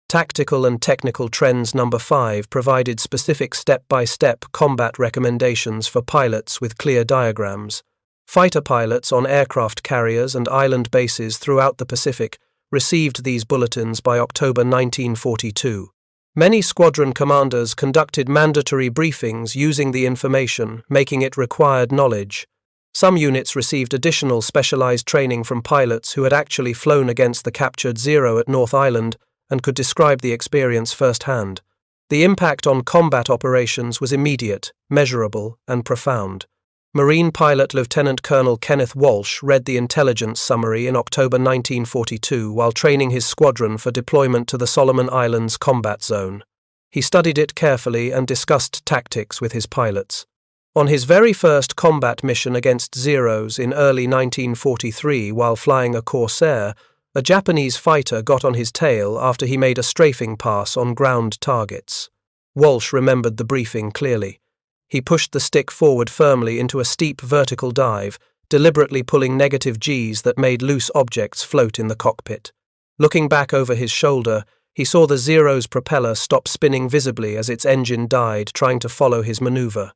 Tactical and Technical Trends Number 5 provided specific step-by-step combat recommendations for pilots with clear diagrams. Fighter pilots on aircraft carriers and island bases throughout the Pacific received these bulletins by October 1942. Many squadron commanders conducted mandatory briefings using the information, making it required knowledge. Some units received additional specialized training from pilots who had actually flown against the captured Zero at North Island and could describe the experience firsthand. The impact on combat operations was immediate, measurable, and profound. Marine pilot Lieutenant Colonel Kenneth Walsh read the intelligence summary in October 1942 while training his squadron for deployment to the Solomon Islands combat zone. He studied it carefully and discussed tactics with his pilots. On his very first combat mission against Zeros in early 1943 while flying a Corsair, a Japanese fighter got on his tail after he made a strafing pass on ground targets. Walsh remembered the briefing clearly. He pushed the stick forward firmly into a steep vertical dive, deliberately pulling negative Gs that made loose objects float in the cockpit. Looking back over his shoulder, he saw the Zero's propeller stop spinning visibly as its engine died, trying to follow his maneuver.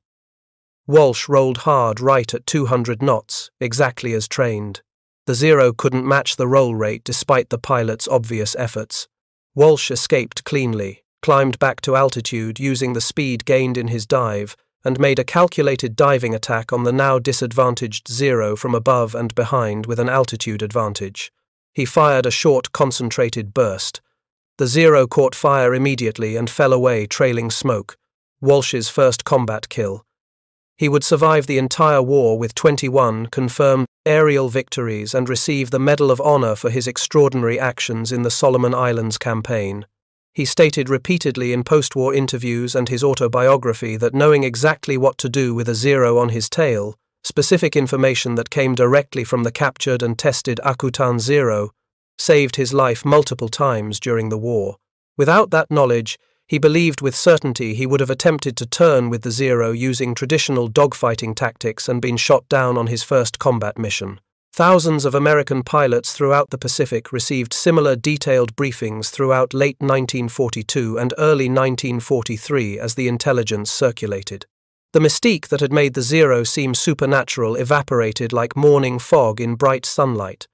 Walsh rolled hard right at 200 knots, exactly as trained. The Zero couldn't match the roll rate despite the pilot's obvious efforts. Walsh escaped cleanly, climbed back to altitude using the speed gained in his dive, and made a calculated diving attack on the now disadvantaged Zero from above and behind with an altitude advantage. He fired a short, concentrated burst. The Zero caught fire immediately and fell away trailing smoke, Walsh's first combat kill. He would survive the entire war with 21 confirmed aerial victories and receive the Medal of Honor for his extraordinary actions in the Solomon Islands campaign. He stated repeatedly in post-war interviews and his autobiography that knowing exactly what to do with a Zero on his tail, specific information that came directly from the captured and tested Akutan Zero, saved his life multiple times during the war. Without that knowledge, he believed with certainty he would have attempted to turn with the Zero using traditional dogfighting tactics and been shot down on his first combat mission. Thousands of American pilots throughout the Pacific received similar detailed briefings throughout late 1942 and early 1943 as the intelligence circulated. The mystique that had made the Zero seem supernatural evaporated like morning fog in bright sunlight.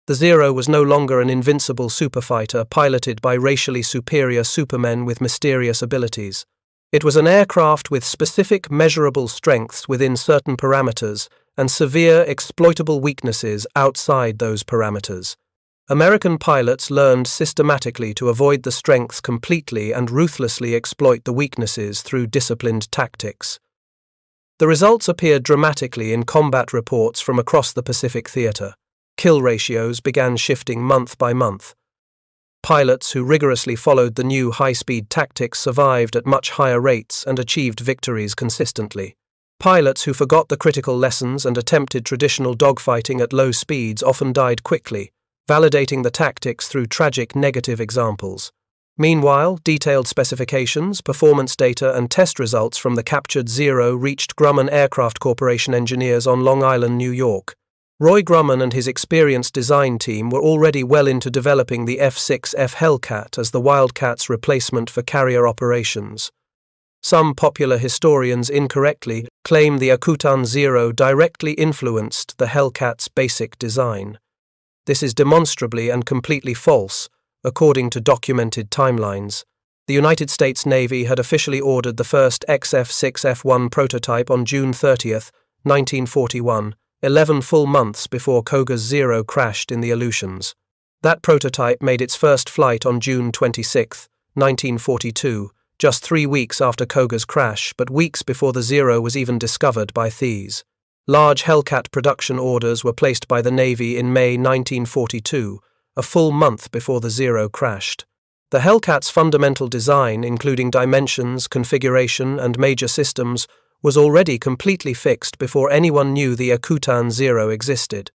The Zero was no longer an invincible superfighter piloted by racially superior supermen with mysterious abilities. It was an aircraft with specific measurable strengths within certain parameters and severe exploitable weaknesses outside those parameters. American pilots learned systematically to avoid the strengths completely and ruthlessly exploit the weaknesses through disciplined tactics. The results appeared dramatically in combat reports from across the Pacific theater. Kill ratios began shifting month by month. Pilots who rigorously followed the new high-speed tactics survived at much higher rates and achieved victories consistently. Pilots who forgot the critical lessons and attempted traditional dogfighting at low speeds often died quickly, validating the tactics through tragic negative examples. Meanwhile, detailed specifications, performance data, and test results from the captured Zero reached Grumman Aircraft Corporation engineers on Long Island, New York. Roy Grumman and his experienced design team were already well into developing the F-6F Hellcat as the Wildcat's replacement for carrier operations. Some popular historians incorrectly claim the Akutan Zero directly influenced the Hellcat's basic design. This is demonstrably and completely false, according to documented timelines. The United States Navy had officially ordered the first XF-6F1 prototype on June 30, 1941, 11 full months before Koga's Zero crashed in the Aleutians. That prototype made its first flight on June 26, 1942, just 3 weeks after Koga's crash, but weeks before the Zero was even discovered by thieves. Large Hellcat production orders were placed by the Navy in May 1942, a full month before the Zero crashed. The Hellcat's fundamental design, including dimensions, configuration, and major systems, was already completely fixed before anyone knew the Akutan Zero existed.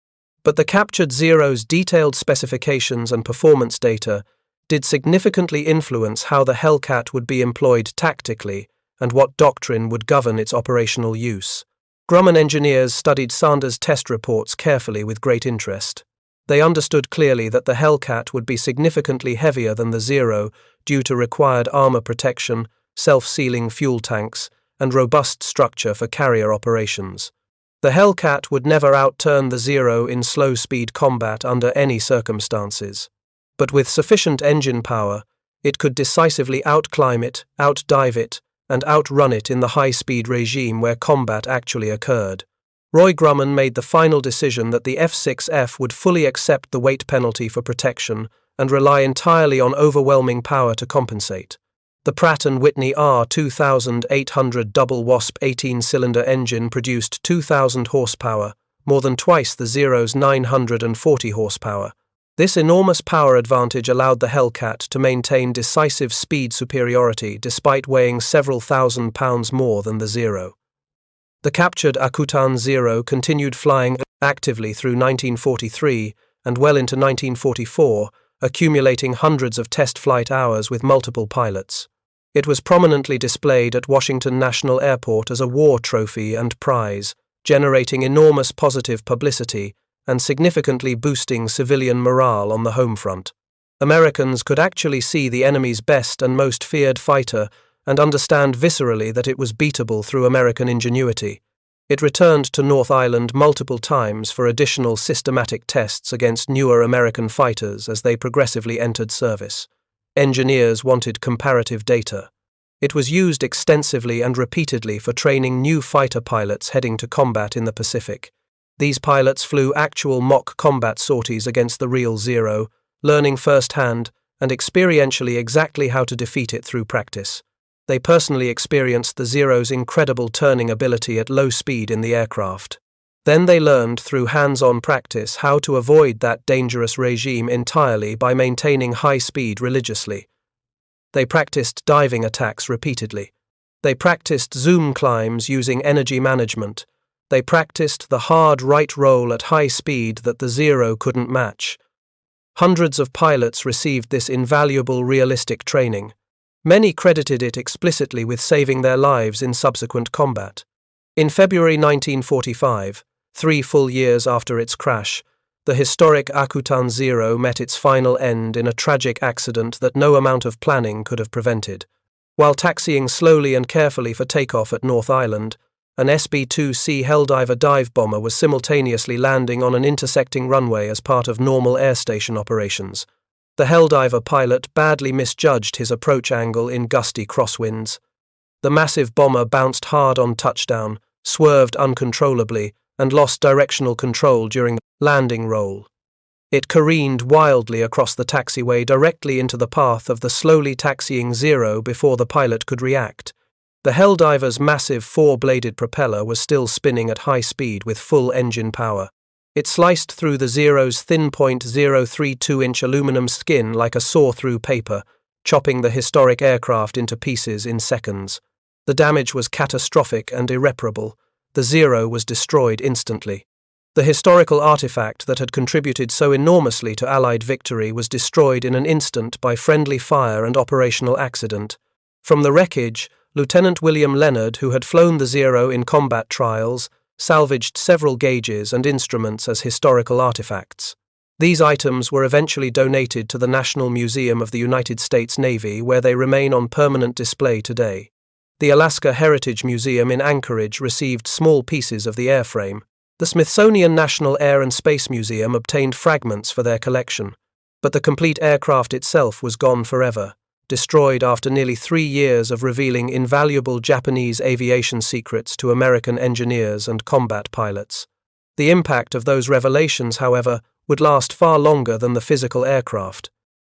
But the captured Zero's detailed specifications and performance data did significantly influence how the Hellcat would be employed tactically and what doctrine would govern its operational use. Grumman engineers studied Sanders' test reports carefully with great interest. They understood clearly that the Hellcat would be significantly heavier than the Zero due to required armor protection, self-sealing fuel tanks, and robust structure for carrier operations. The Hellcat would never outturn the Zero in slow-speed combat under any circumstances. But with sufficient engine power, it could decisively outclimb it, outdive it, and outrun it in the high-speed regime where combat actually occurred. Roy Grumman made the final decision that the F-6F would fully accept the weight penalty for protection and rely entirely on overwhelming power to compensate. The Pratt & Whitney R2800 double Wasp 18-cylinder engine produced 2,000 horsepower, more than twice the Zero's 940 horsepower. This enormous power advantage allowed the Hellcat to maintain decisive speed superiority despite weighing several thousand pounds more than the Zero. The captured Akutan Zero continued flying actively through 1943 and well into 1944, accumulating hundreds of test flight hours with multiple pilots. It was prominently displayed at Washington National Airport as a war trophy and prize, generating enormous positive publicity and significantly boosting civilian morale on the home front. Americans could actually see the enemy's best and most feared fighter and understand viscerally that it was beatable through American ingenuity. It returned to North Island multiple times for additional systematic tests against newer American fighters as they progressively entered service. Engineers wanted comparative data. It was used extensively and repeatedly for training new fighter pilots heading to combat in the Pacific. These pilots flew actual mock combat sorties against the real Zero, learning firsthand and experientially exactly how to defeat it through practice. They personally experienced the Zero's incredible turning ability at low speed in the aircraft. Then they learned through hands-on practice how to avoid that dangerous regime entirely by maintaining high speed religiously. They practiced diving attacks repeatedly. They practiced zoom climbs using energy management. They practiced the hard right roll at high speed that the Zero couldn't match. Hundreds of pilots received this invaluable realistic training. Many credited it explicitly with saving their lives in subsequent combat. In February 1945, 3 full years after its crash, the historic Akutan Zero met its final end in a tragic accident that no amount of planning could have prevented. While taxiing slowly and carefully for takeoff at North Island, an SB-2C Helldiver dive bomber was simultaneously landing on an intersecting runway as part of normal air station operations. The Helldiver pilot badly misjudged his approach angle in gusty crosswinds. The massive bomber bounced hard on touchdown, swerved uncontrollably, and lost directional control during the landing roll. It careened wildly across the taxiway directly into the path of the slowly taxiing Zero before the pilot could react. The Helldiver's massive 4-bladed propeller was still spinning at high speed with full engine power. It sliced through the Zero's thin .032-inch aluminum skin like a saw through paper, chopping the historic aircraft into pieces in seconds. The damage was catastrophic and irreparable. The Zero was destroyed instantly. The historical artifact that had contributed so enormously to Allied victory was destroyed in an instant by friendly fire and operational accident. From the wreckage, Lieutenant William Leonard, who had flown the Zero in combat trials, salvaged several gauges and instruments as historical artifacts. These items were eventually donated to the National Museum of the United States Navy, where they remain on permanent display today. The Alaska Heritage Museum in Anchorage received small pieces of the airframe. The Smithsonian National Air and Space Museum obtained fragments for their collection. But the complete aircraft itself was gone forever, destroyed after nearly 3 years of revealing invaluable Japanese aviation secrets to American engineers and combat pilots. The impact of those revelations, however, would last far longer than the physical aircraft.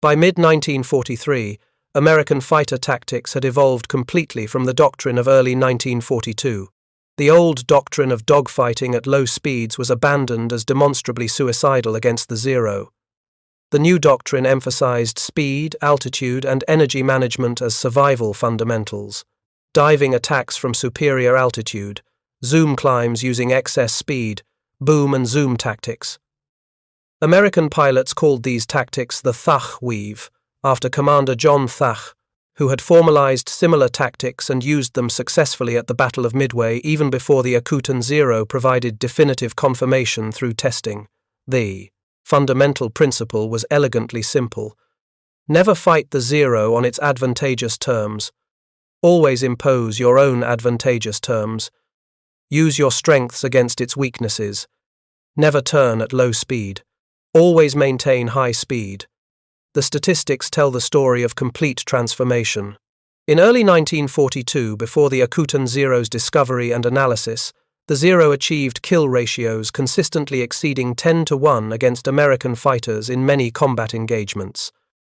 By mid-1943, American fighter tactics had evolved completely from the doctrine of early 1942. The old doctrine of dogfighting at low speeds was abandoned as demonstrably suicidal against the Zero. The new doctrine emphasized speed, altitude, and energy management as survival fundamentals. Diving attacks from superior altitude, zoom climbs using excess speed, boom and zoom tactics. American pilots called these tactics the Thach weave, after Commander John Thach, who had formalized similar tactics and used them successfully at the Battle of Midway even before the Akutan Zero provided definitive confirmation through testing. The fundamental principle was elegantly simple. Never fight the Zero on its advantageous terms. Always impose your own advantageous terms. Use your strengths against its weaknesses. Never turn at low speed. Always maintain high speed. The statistics tell the story of complete transformation. In early 1942, before the Akutan Zero's discovery and analysis, the Zero achieved kill ratios consistently exceeding 10-1 against American fighters in many combat engagements.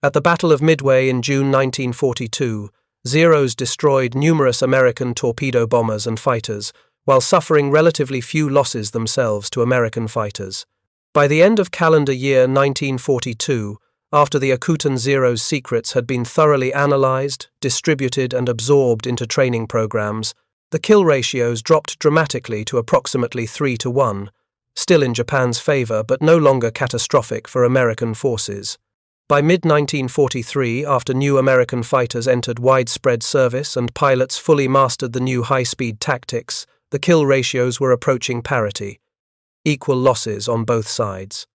At the Battle of Midway in June 1942, Zeros destroyed numerous American torpedo bombers and fighters, while suffering relatively few losses themselves to American fighters. By the end of calendar year 1942, after the Akutan Zero's secrets had been thoroughly analyzed, distributed, and absorbed into training programs, The kill ratios dropped dramatically to approximately 3-1, still in Japan's favor but no longer catastrophic for American forces. By mid-1943, after new American fighters entered widespread service and pilots fully mastered the new high-speed tactics, the kill ratios were approaching parity, equal losses on both sides.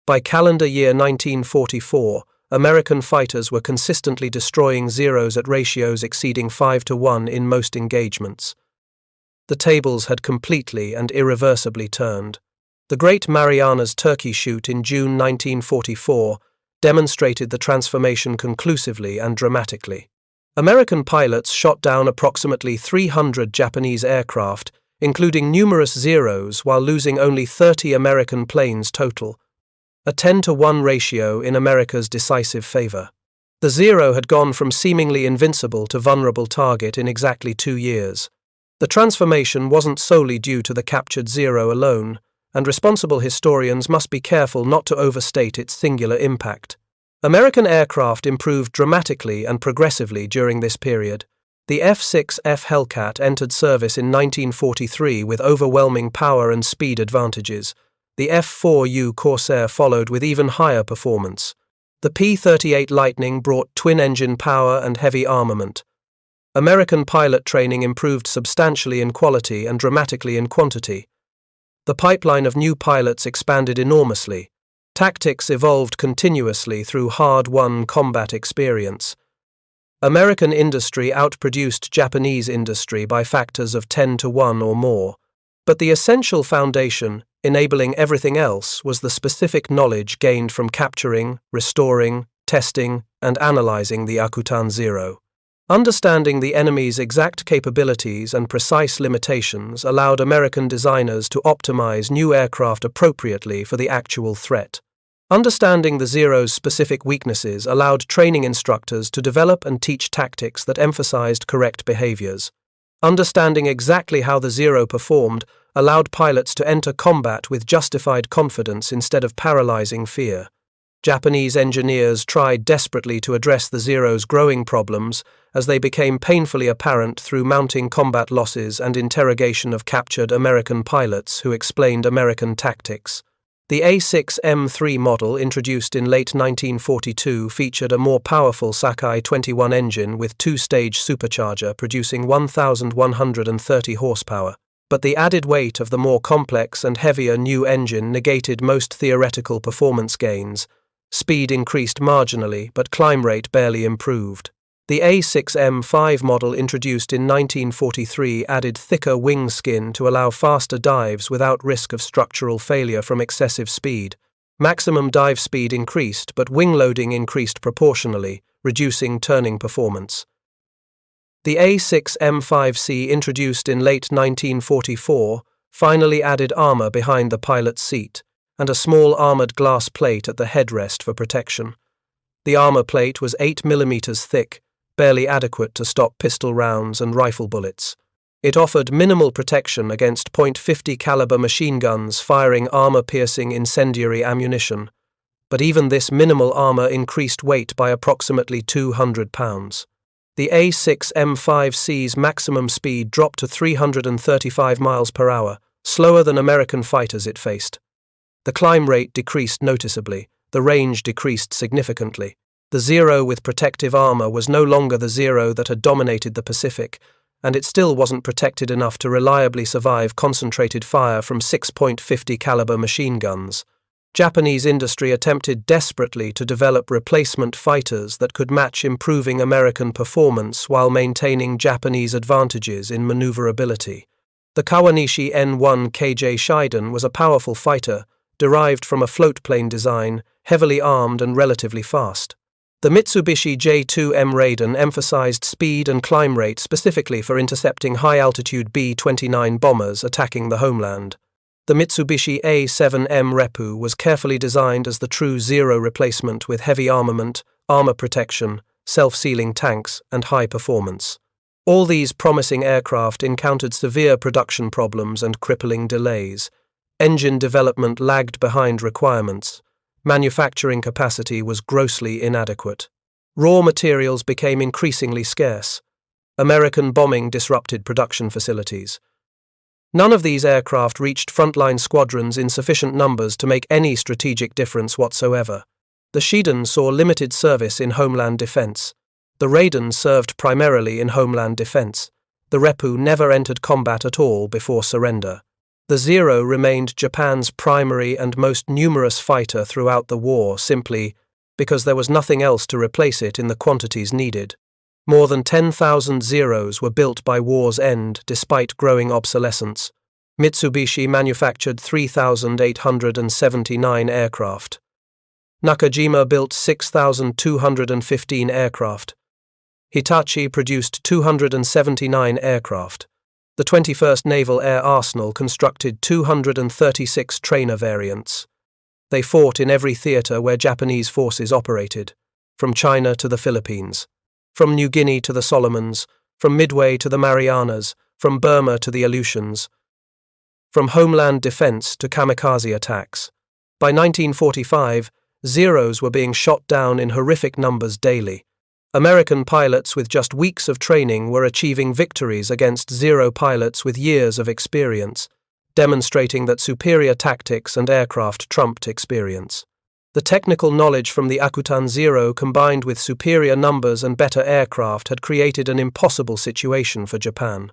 By calendar year 1944, American fighters were consistently destroying Zeros at ratios exceeding 5-1 in most engagements. The tables had completely and irreversibly turned. The Great Marianas Turkey Shoot in June 1944 demonstrated the transformation conclusively and dramatically. American pilots shot down approximately 300 Japanese aircraft, including numerous Zeros, while losing only 30 American planes total, a 10-1 ratio in America's decisive favor. The Zero had gone from seemingly invincible to vulnerable target in exactly 2 years. The transformation wasn't solely due to the captured Zero alone, and responsible historians must be careful not to overstate its singular impact. American aircraft improved dramatically and progressively during this period. The F-6F Hellcat entered service in 1943 with overwhelming power and speed advantages. The F-4U Corsair followed with even higher performance. The P-38 Lightning brought twin-engine power and heavy armament. American pilot training improved substantially in quality and dramatically in quantity. The pipeline of new pilots expanded enormously. Tactics evolved continuously through hard-won combat experience. American industry outproduced Japanese industry by factors of 10-1 or more. But the essential foundation, enabling everything else, was the specific knowledge gained from capturing, restoring, testing, and analyzing the Akutan Zero. Understanding the enemy's exact capabilities and precise limitations allowed American designers to optimize new aircraft appropriately for the actual threat. Understanding the Zero's specific weaknesses allowed training instructors to develop and teach tactics that emphasized correct behaviors. Understanding exactly how the Zero performed allowed pilots to enter combat with justified confidence instead of paralyzing fear. Japanese engineers tried desperately to address the Zero's growing problems as they became painfully apparent through mounting combat losses and interrogation of captured American pilots who explained American tactics. The A6M2 model, introduced in late 1942, featured a more powerful Sakai 21 engine with two-stage supercharger producing 1,130 horsepower. But the added weight of the more complex and heavier new engine negated most theoretical performance gains. Speed increased marginally, but climb rate barely improved. The A6M2 model, introduced in 1943, added thicker wing skin to allow faster dives without risk of structural failure from excessive speed. Maximum dive speed increased, but wing loading increased proportionally, reducing turning performance. The A6M2C, introduced in late 1944, finally added armor behind the pilot's seat and a small armored glass plate at the headrest for protection. The armor plate was 8 mm thick, barely adequate to stop pistol rounds and rifle bullets. It offered minimal protection against .50 caliber machine guns firing armor-piercing incendiary ammunition, but even this minimal armor increased weight by approximately 200 pounds. The A6M2C's maximum speed dropped to 335 miles per hour, slower than American fighters it faced. The climb rate decreased noticeably, the range decreased significantly. The Zero with protective armor was no longer the Zero that had dominated the Pacific, and it still wasn't protected enough to reliably survive concentrated fire from 6.50 caliber machine guns. Japanese industry attempted desperately to develop replacement fighters that could match improving American performance while maintaining Japanese advantages in maneuverability. The Kawanishi N1 KJ Shiden was a powerful fighter, derived from a floatplane design, heavily armed and relatively fast. The Mitsubishi J2M Raiden emphasized speed and climb rate specifically for intercepting high-altitude B-29 bombers attacking the homeland. The Mitsubishi A7M Repu was carefully designed as the true Zero replacement with heavy armament, armor protection, self-sealing tanks, and high performance. All these promising aircraft encountered severe production problems and crippling delays. Engine development lagged behind requirements. Manufacturing capacity was grossly inadequate. Raw materials became increasingly scarce. American bombing disrupted production facilities. None of these aircraft reached frontline squadrons in sufficient numbers to make any strategic difference whatsoever. The Shiden saw limited service in homeland defense. The Raiden served primarily in homeland defense. The Repu never entered combat at all before surrender. The Zero remained Japan's primary and most numerous fighter throughout the war simply because there was nothing else to replace it in the quantities needed. More than 10,000 Zeros were built by war's end despite growing obsolescence. Mitsubishi manufactured 3,879 aircraft. Nakajima built 6,215 aircraft. Hitachi produced 279 aircraft. The 21st Naval Air Arsenal constructed 236 trainer variants. They fought in every theater where Japanese forces operated, from China to the Philippines, from New Guinea to the Solomons, from Midway to the Marianas, from Burma to the Aleutians, from homeland defense to kamikaze attacks. By 1945, Zeros were being shot down in horrific numbers daily. American pilots with just weeks of training were achieving victories against Zero pilots with years of experience, demonstrating that superior tactics and aircraft trumped experience. The technical knowledge from the Akutan Zero combined with superior numbers and better aircraft had created an impossible situation for Japan.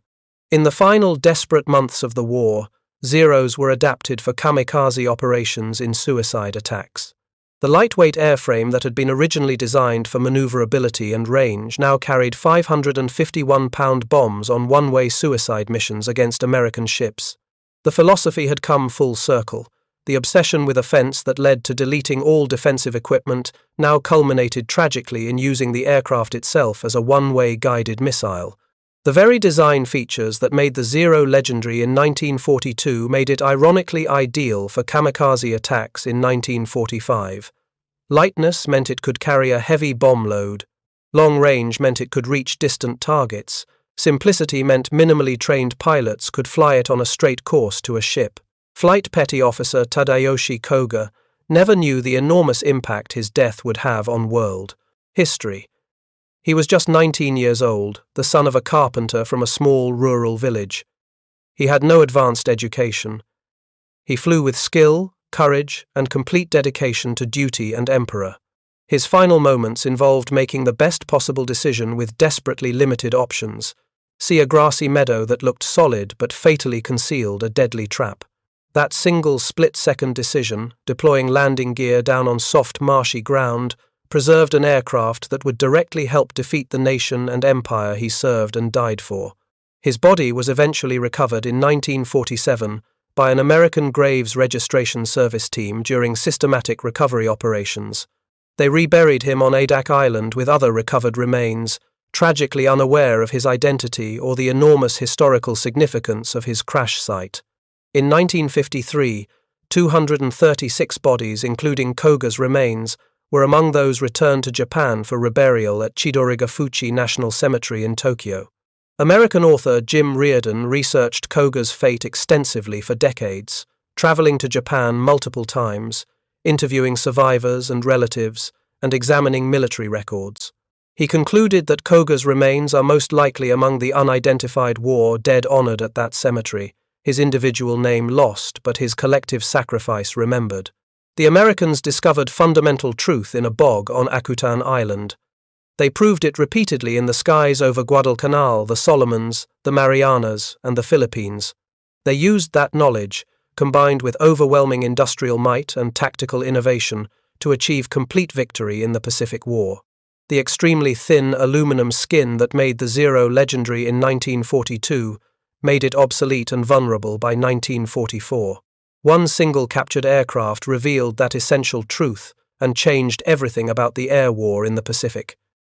In the final desperate months of the war, Zeros were adapted for kamikaze operations in suicide attacks. The lightweight airframe that had been originally designed for maneuverability and range now carried 551-pound bombs on one-way suicide missions against American ships. The philosophy had come full circle. The obsession with offense that led to deleting all defensive equipment now culminated tragically in using the aircraft itself as a one-way guided missile. The very design features that made the Zero legendary in 1942 made it ironically ideal for kamikaze attacks in 1945. Lightness meant it could carry a heavy bomb load. Long range meant it could reach distant targets. Simplicity meant minimally trained pilots could fly it on a straight course to a ship. Flight Petty Officer Tadayoshi Koga never knew the enormous impact his death would have on world history. He was just 19 years old, the son of a carpenter from a small rural village. He had no advanced education. He flew with skill, courage, and complete dedication to duty and emperor. His final moments involved making the best possible decision with desperately limited options. See a grassy meadow that looked solid but fatally concealed a deadly trap. That single split-second decision, deploying landing gear down on soft, marshy ground, preserved an aircraft that would directly help defeat the nation and empire he served and died for. His body was eventually recovered in 1947 by an American Graves Registration Service team during systematic recovery operations. They reburied him on Akutan Island with other recovered remains, tragically unaware of his identity or the enormous historical significance of his crash site. In 1953, 236 bodies, including Koga's remains, were among those returned to Japan for reburial at Chidorigafuchi National Cemetery in Tokyo. American author Jim Reardon researched Koga's fate extensively for decades, traveling to Japan multiple times, interviewing survivors and relatives, and examining military records. He concluded that Koga's remains are most likely among the unidentified war dead honored at that cemetery, his individual name lost but his collective sacrifice remembered. The Americans discovered fundamental truth in a bog on Akutan Island. They proved it repeatedly in the skies over Guadalcanal, the Solomons, the Marianas, and the Philippines. They used that knowledge, combined with overwhelming industrial might and tactical innovation, to achieve complete victory in the Pacific War. The extremely thin aluminum skin that made the Zero legendary in 1942 made it obsolete and vulnerable by 1944. One single captured aircraft revealed that essential truth and changed everything about the air war in the Pacific.